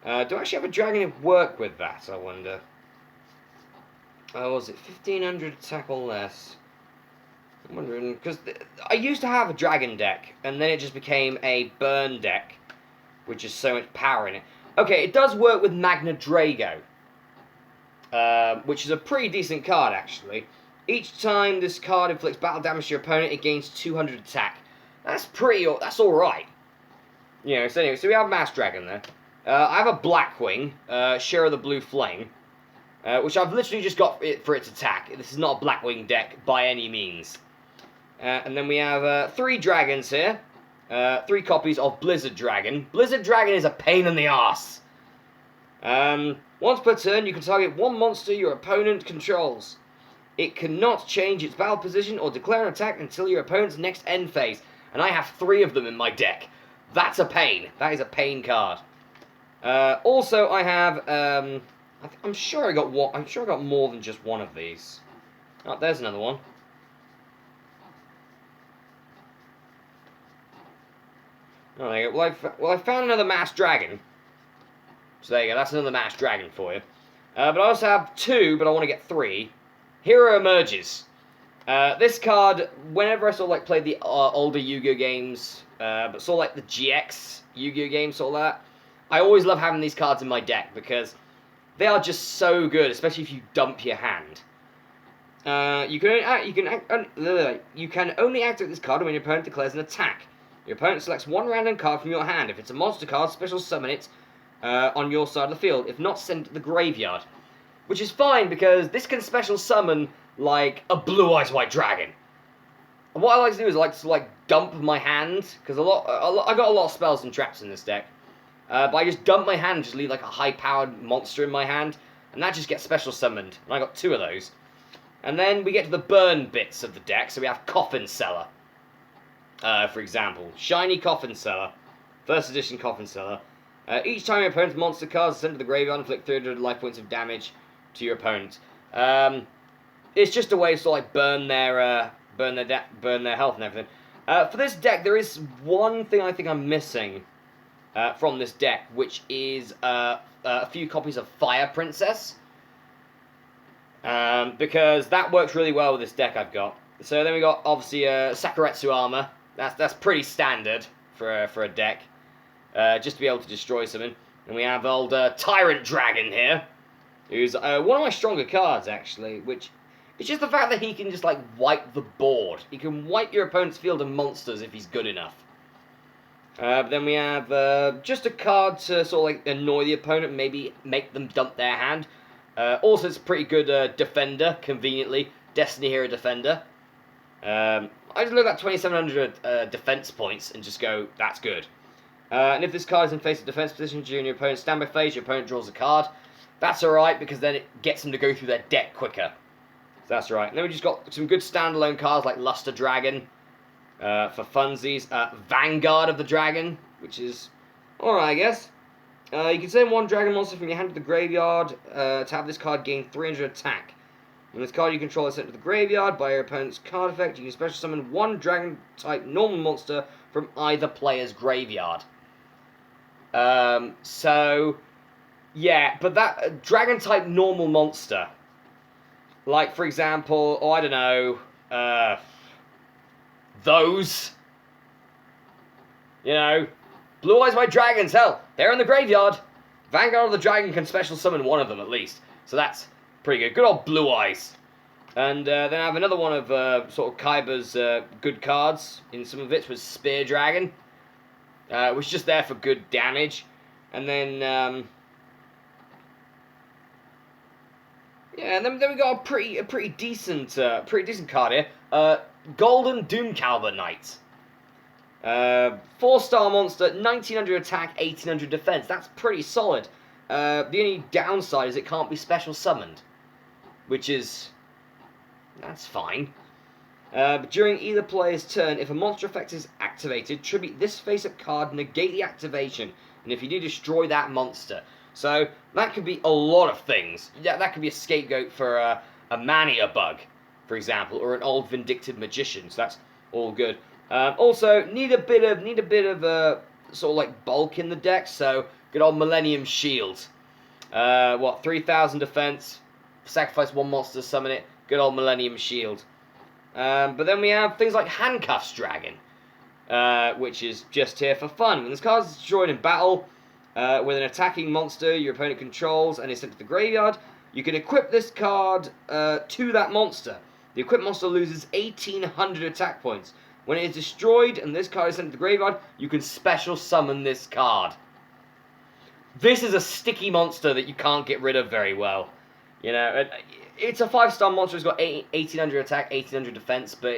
Do I actually have a dragon to work with that, I wonder? Was it 1500 attack or less? I'm wondering, because I used to have a dragon deck, and then it just became a burn deck, which is so much power in it. Okay, it does work with Magna Drago, which is a pretty decent card, actually. Each time this card inflicts battle damage to your opponent, it gains 200 attack. That's alright. You know, so anyway, so we have Mass Dragon there. I have a Blackwing, Share of the Blue Flame, which I've literally just got for its attack. This is not a Blackwing deck by any means. And then we have 3 dragons here. 3 copies of Blizzard Dragon. Blizzard Dragon is a pain in the ass. Once per turn, you can target 1 monster your opponent controls. It cannot change its battle position or declare an attack until your opponent's next end phase. And I have 3 of them in my deck. That's a pain. That is a pain card. Also, I have. I'm sure I got one. I'm sure I got more than just one of these. Oh, there's another one. Oh, there you go. Well, I found another Mass Dragon. So there you go. That's another Mass Dragon for you. But I also have 2, but I want to get 3. Hero Emerges. This card, whenever I sort of like play the older Yu-Gi-Oh games, but sort of like the GX Yu-Gi-Oh games, sort of that, I always love having these cards in my deck because they are just so good, especially if you dump your hand. You can only activate this card when your opponent declares an attack. Your opponent selects 1 random card from your hand. If it's a monster card, special summon it on your side of the field. If not, send it to the graveyard. Which is fine, because this can special summon, like, a Blue Eyes White Dragon. And what I like to do is I like to, dump my hand, because I got a lot of spells and traps in this deck. But I just dump my hand and just leave, like, a high-powered monster in my hand, and that just gets special summoned. And I got 2 of those. And then we get to the burn bits of the deck, so we have Coffin Seller. For example, Shiny Coffin Seller. First edition Coffin Seller. Each time your opponent's monster cards are sent to the graveyard, inflict 300 life points of damage to your opponent. It's just a way to sort of like burn their health and everything. For this deck, there is one thing I think I'm missing from this deck, which is a few copies of Fire Princess. Because that works really well with this deck I've got. So then we got obviously Sakuretsu Armor. That's pretty standard for a deck, just to be able to destroy something. And we have old Tyrant Dragon here, who's one of my stronger cards actually. Which it's just the fact that he can just like wipe the board. He can wipe your opponent's field of monsters if he's good enough. Then we have just a card to sort of like annoy the opponent, maybe make them dump their hand. Also, it's a pretty good defender, conveniently. Destiny Hero Defender. I just look at 2,700 defense points and just go, that's good. And if this card is in face of defense position during your opponent's standby phase, your opponent draws a card. That's alright, because then it gets them to go through their deck quicker. So that's alright. And then we just got some good standalone cards like Luster Dragon for funsies. Vanguard of the Dragon, which is alright, I guess. You can send 1 dragon monster from your hand to the graveyard to have this card gain 300 attack. When this card you control is sent to the graveyard by your opponent's card effect, you can special summon 1 dragon-type normal monster from either player's graveyard. So, yeah, but that dragon-type normal monster, like, for example, I don't know, those, you know, Blue Eyes White Dragons, hell, they're in the graveyard. Vanguard of the Dragon can special summon 1 of them at least. So that's pretty good. Good old Blue Eyes. And then I have another one of sort of Kaiba's good cards. In some of it was Spear Dragon. Which is just there for good damage. And then, Yeah, and then we got a pretty decent card here. Golden Doomcalber Knight. 4-star monster, 1900 attack, 1800 defense. That's pretty solid. The only downside is it can't be special summoned, which is that's fine. But during either player's turn, if a monster effect is activated, tribute this face-up card, negate the activation, and if you do, destroy that monster. So that could be a lot of things. Yeah, that could be a scapegoat for a mania bug, for example, or an old vindictive magician. So that's all good. Also, need a bit of sort of like bulk in the deck. So good old Millennium Shield. 3,000 defense. Sacrifice one monster to summon it. Good old Millennium Shield. But then we have things like Handcuffs Dragon, which is just here for fun. When this card is destroyed in battle with an attacking monster your opponent controls and is sent to the graveyard, you can equip this card to that monster. The equipped monster loses 1,800 attack points. When it is destroyed and this card is sent to the graveyard, you can special summon this card. This is a sticky monster that you can't get rid of very well. You know, it's a 5-star monster. It's got 1,800 attack, 1,800 defense, but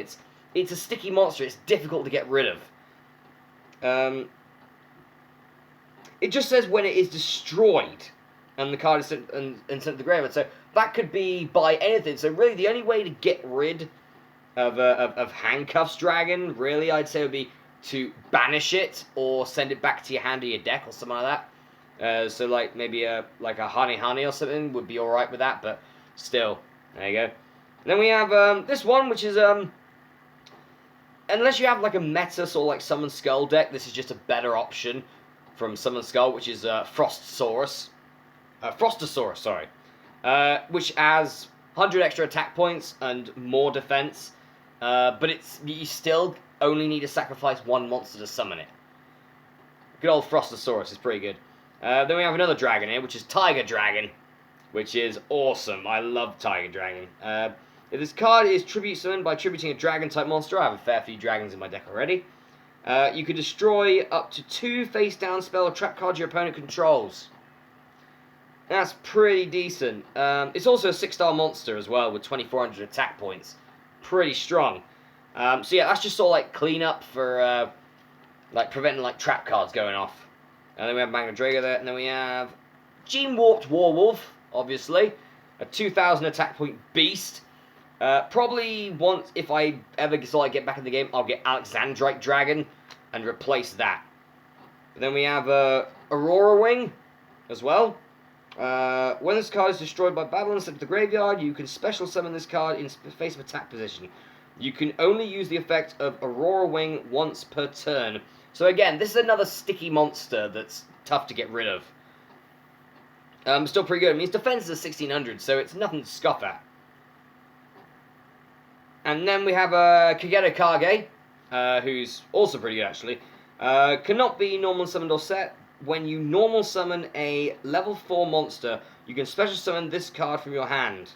it's a sticky monster. It's difficult to get rid of. It just says when it is destroyed and the card is sent sent to the graveyard. So that could be by anything. So really, the only way to get rid of Handcuffs Dragon, really, I'd say would be to banish it or send it back to your hand or your deck or something like that. So like maybe a Honey or something would be alright with that, but still, there you go. And then we have this one, which is unless you have like a meta sort of like Summon Skull deck, this is just a better option from Summon Skull, which is Frostosaurus, sorry, which has 100 extra attack points and more defense, but you still only need to sacrifice one monster to summon it. Good old Frostosaurus is pretty good. Then we have another dragon here, which is Tiger Dragon, which is awesome. I love Tiger Dragon. If this card is tribute summoned by tributing a dragon-type monster, I have a fair few dragons in my deck already, you can destroy up to 2 face-down spell or trap cards your opponent controls. That's pretty decent. It's also a 6-star monster as well, with 2,400 attack points. Pretty strong. So yeah, that's just sort of like cleanup for like preventing like trap cards going off. And then we have Magna Drago there, and then we have Gene Warped Warwolf, obviously, a 2,000 attack point beast. Probably once, if I ever get back in the game, I'll get Alexandrite Dragon and replace that. But then we have Aurora Wing as well. When this card is destroyed by battle and sent to the graveyard, you can special summon this card in face of attack position. You can only use the effect of Aurora Wing once per turn. So again, this is another sticky monster that's tough to get rid of. Still pretty good. I mean, its defense is 1,600, so it's nothing to scoff at. And then we have Kagero Kage, who's also pretty good, actually. Cannot be normal summoned or set. When you normal summon a level 4 monster, you can special summon this card from your hand.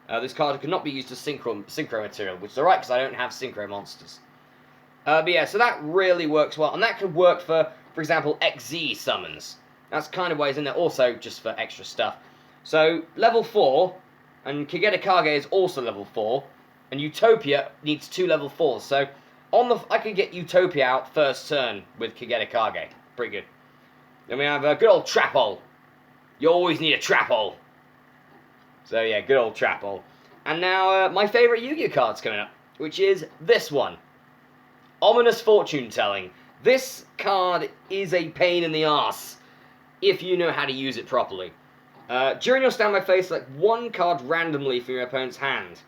This card cannot be used as synchro material, which is alright because I don't have synchro monsters. But yeah, so that really works well. And that could work for example, XZ summons. That's kind of why it's in there, also just for extra stuff. So, level 4, and Kagero Kage is also level 4, and Utopia needs 2 level 4s. So, I could get Utopia out first turn with Kagero Kage. Pretty good. Then we have a good old Trap Hole. You always need a Trap Hole. So yeah, good old Trap Hole. And now my favourite Yu-Gi-Oh card's coming up, which is this one. Ominous Fortune Telling. This card is a pain in the arse if you know how to use it properly. During your standby phase, select one card randomly from your opponent's hand.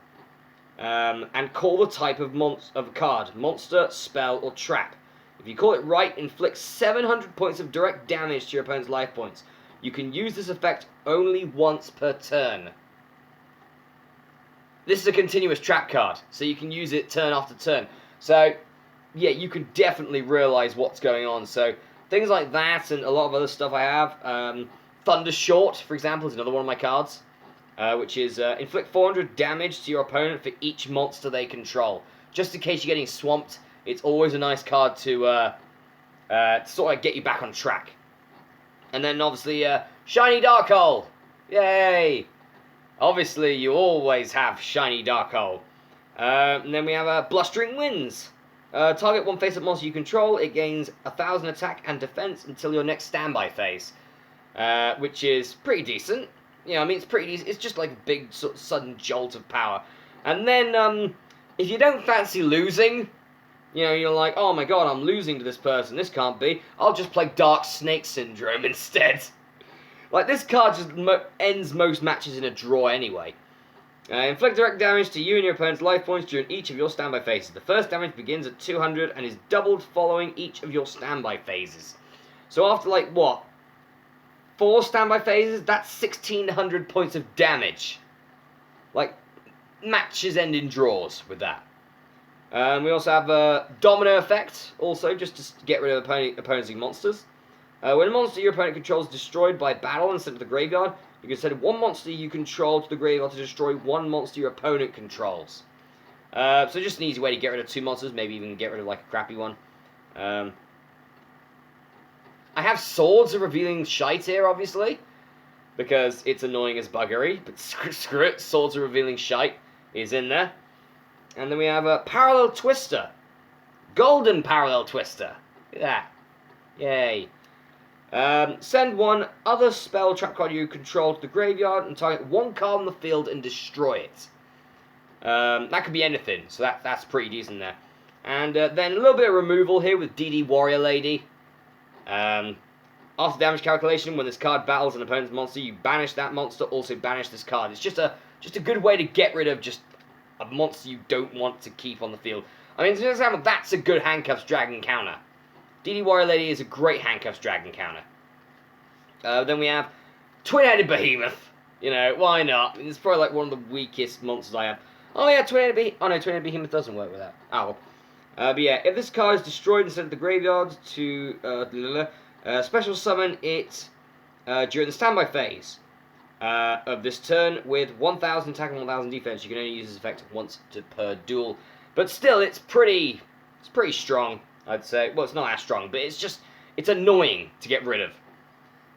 And call the type of card. Monster, spell, or trap. If you call it right, inflict 700 points of direct damage to your opponent's life points. You can use this effect only once per turn. This is a continuous trap card, so you can use it turn after turn. So, yeah, you can definitely realise what's going on. So, things like that and a lot of other stuff I have. Thunder Short, for example, is another one of my cards. Which is inflict 400 damage to your opponent for each monster they control. Just in case you're getting swamped, it's always a nice card to sort of get you back on track. And then obviously, Shiny Dark Hole! Yay! Obviously, you always have Shiny Dark Hole. And then we have Blustering Winds. Target one face-up monster you control. It gains 1,000 attack and defense until your next standby phase. Which is pretty decent. You know, I mean, it's pretty decent. It's just like a big sort of sudden jolt of power. And then, if you don't fancy losing, you know, you're like, oh my god, I'm losing to this person. This can't be. I'll just play Dark Snake Syndrome instead. Like, this card just ends most matches in a draw anyway. Inflict direct damage to you and your opponent's life points during each of your standby phases. The first damage begins at 200 and is doubled following each of your standby phases. So after, like, what? 4 standby phases? That's 1,600 points of damage. Like, matches end in draws with that. We also have a Domino Effect, also, just to get rid of opposing monsters. When a monster your opponent controls is destroyed by battle and sent to the graveyard, you can send one monster you control to the graveyard to destroy one monster your opponent controls. So just an easy way to get rid of 2 monsters, maybe even get rid of like a crappy one. I have Swords of Revealing Shite here, obviously, because it's annoying as buggery, but screw it, Swords of Revealing Shite is in there. And then we have a Parallel Twister. Golden Parallel Twister. Look at that. Yay. Send one other spell trap card you control to the graveyard and target one card on the field and destroy it. That could be anything, so that's pretty decent there. And then a little bit of removal here with DD Warrior Lady. After damage calculation, when this card battles an opponent's monster, you banish that monster, also banish this card. It's just a good way to get rid of just a monster you don't want to keep on the field. I mean, for example, that's a good Handcuffs Dragon counter. DD Warrior Lady is a great Handcuffs Dragon counter. Then we have Twin-Headed Behemoth. You know, why not? I mean, it's probably like one of the weakest monsters I have. Oh yeah, Twin-Headed Behemoth. Oh no, Twin-Headed Behemoth doesn't work with that. Oh. But yeah, if this card is destroyed and sent to the graveyard to special summon it during the standby phase of this turn with 1,000 attack and 1,000 defense. You can only use this effect once per duel. But still, it's pretty strong, I'd say. Well, it's not as strong, but it's annoying to get rid of.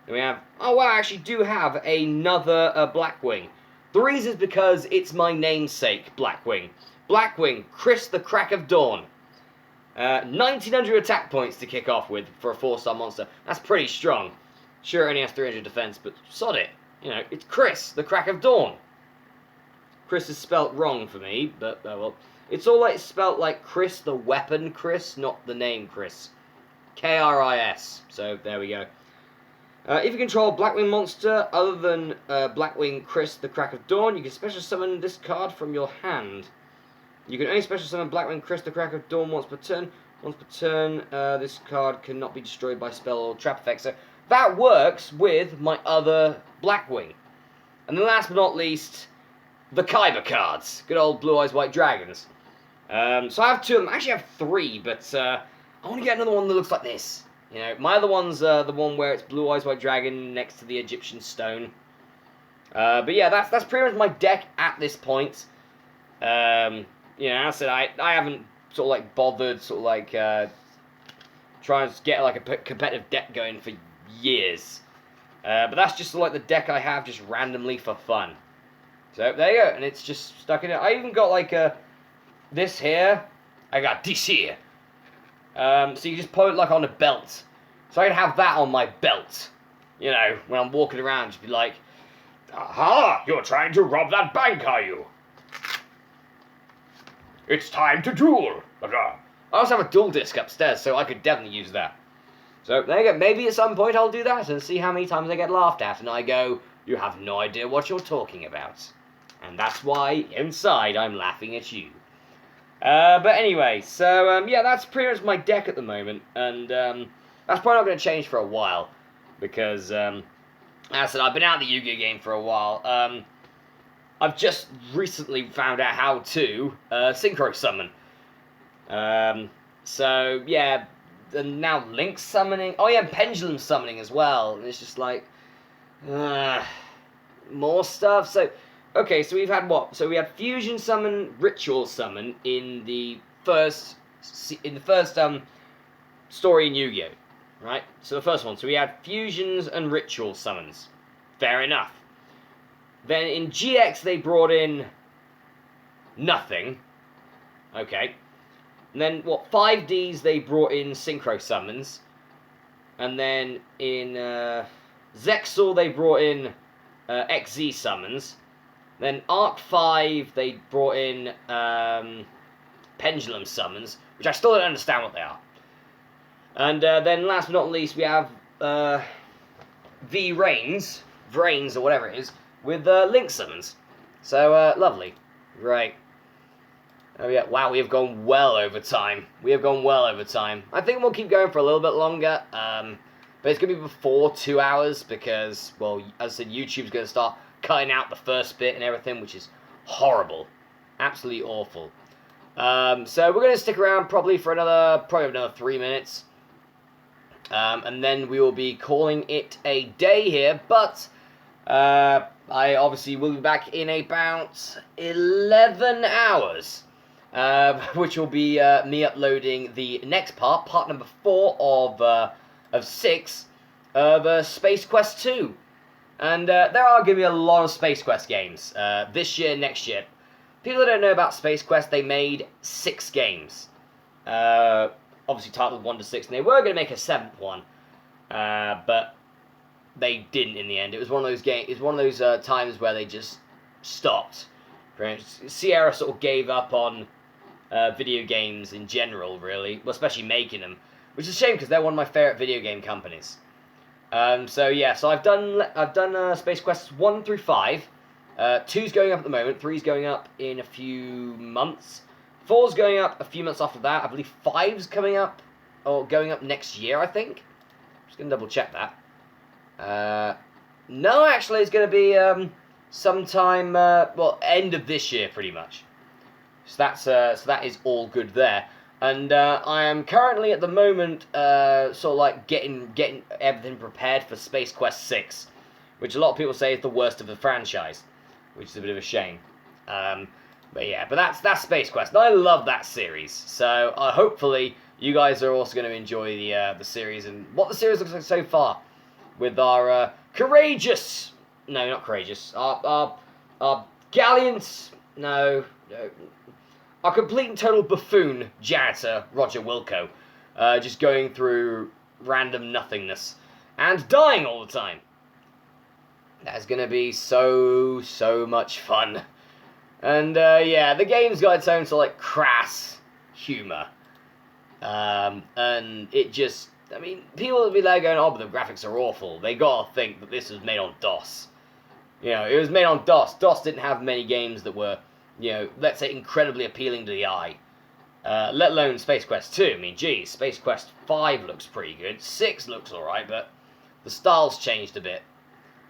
Then we have, oh wow, I actually do have another Blackwing. The reason is because it's my namesake, Blackwing. Blackwing, Chris the Crack of Dawn. 1,900 attack points to kick off with for a 4-star monster. That's pretty strong. Sure, it only has 300 defense, but sod it. You know, it's Chris the Crack of Dawn. Chris is spelt wrong for me, but, well. It's all like spelt like Chris the weapon Chris, not the name Chris. K-R-I-S. So, there we go. If you control a Blackwing monster other than Blackwing Chris the Crack of Dawn, you can special summon this card from your hand. You can only special summon Blackwing Chris the Crack of Dawn once per turn. Once per turn, this card cannot be destroyed by spell or trap effects. So that works with my other Blackwing. And then last but not least, the Kyber cards. Good old Blue Eyes White Dragons. So I have 2 of them. I actually have 3, but I want to get another one that looks like this. You know, my other one's the one where it's Blue Eyes White Dragon next to the Egyptian stone. But yeah, that's pretty much my deck at this point. You know, as I said, I haven't sort of like bothered sort of like trying to get like a competitive deck going for years. But that's just like the deck I have just randomly for fun. So there you go, and it's just stuck in it. I even got like this here. I got this here. So you just put it like on a belt. So I can have that on my belt. You know, when I'm walking around, just be like, aha, you're trying to rob that bank, are you? It's time to duel. I also have a duel disc upstairs, so I could definitely use that. So there you go. Maybe at some point I'll do that and see how many times I get laughed at. And I go, you have no idea what you're talking about. And that's why, inside, I'm laughing at you. But anyway, so, yeah, that's pretty much my deck at the moment. And that's probably not going to change for a while. Because, as I said, I've been out of the Yu-Gi-Oh game for a while. I've just recently found out how to synchro summon. So, yeah, and now link summoning. Oh, yeah, and pendulum summoning as well. And it's just like, more stuff. So, okay, so we've had what? So we had fusion summon, ritual summon in the first story in Yu-Gi-Oh, right? So the first one. So we had fusions and ritual summons. Fair enough. Then in GX they brought in nothing. Okay. And then, 5Ds they brought in Synchro Summons. And then in Zexal they brought in XZ Summons. Then Arc 5 they brought in Pendulum Summons, which I still don't understand what they are. And then last but not least we have Vrains, or whatever it is, with Link Summons. So, lovely. Right. Oh yeah, wow, we have gone well over time. I think we'll keep going for a little bit longer, but it's going to be before 2 hours because, well, as I said, YouTube's going to start cutting out the first bit and everything, which is horrible. Absolutely awful. So we're going to stick around probably for another 3 minutes. And then we will be calling it a day here, but I obviously will be back in about 11 hours. Which will be me uploading the next part number 4 of 6 of Space Quest 2. And there are going to be a lot of Space Quest games this year, next year. People that don't know about Space Quest, they made 6 games. Obviously titled 1 to 6, and they were going to make a 7th one, but they didn't in the end. It was one of those times where they just stopped. Sierra sort of gave up on video games in general, really, well, especially making them, which is a shame because they're one of my favorite video game companies. So yeah, so I've done Space Quests 1 through 5. 2's going up at the moment. 3's going up in a few months. 4's going up a few months after that. I believe 5's coming up, or going up next year, I think. Just gonna double check that. No, actually, it's gonna be sometime, well, end of this year, pretty much. So that is all good there. And I am currently at the moment sort of like getting everything prepared for Space Quest 6, which a lot of people say is the worst of the franchise, which is a bit of a shame. But yeah, but that's Space Quest, and I love that series. So hopefully you guys are also going to enjoy the series and what the series looks like so far, with our courageous, no, not courageous, our gallant, no. Our complete and total buffoon janitor, Roger Wilco, just going through random nothingness and dying all the time. That's going to be so much fun. And yeah, the game's got its own sort of like crass humour. And it just, I mean, people will be there going, oh, but the graphics are awful. They gotta think that this was made on DOS. You know, it was made on DOS. DOS didn't have many games that were, you know, let's say incredibly appealing to the eye. Let alone Space Quest 2. I mean, geez, Space Quest 5 looks pretty good. 6 looks alright, but the style's changed a bit.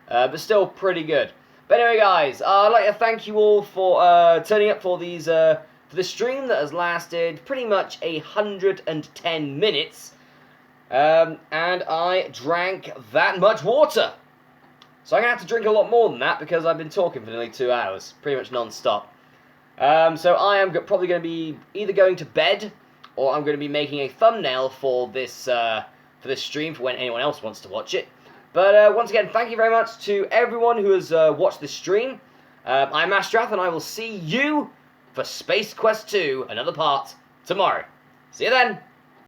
But still pretty good. But anyway, guys, I'd like to thank you all for turning up for these for this stream that has lasted pretty much 110 minutes. And I drank that much water. So I'm going to have to drink a lot more than that because I've been talking for nearly 2 hours, pretty much non-stop. So I am probably going to be either going to bed, or I'm going to be making a thumbnail for this stream for when anyone else wants to watch it. But once again, thank you very much to everyone who has watched this stream. I'm Masterath, and I will see you for Space Quest 2, another part, tomorrow. See you then!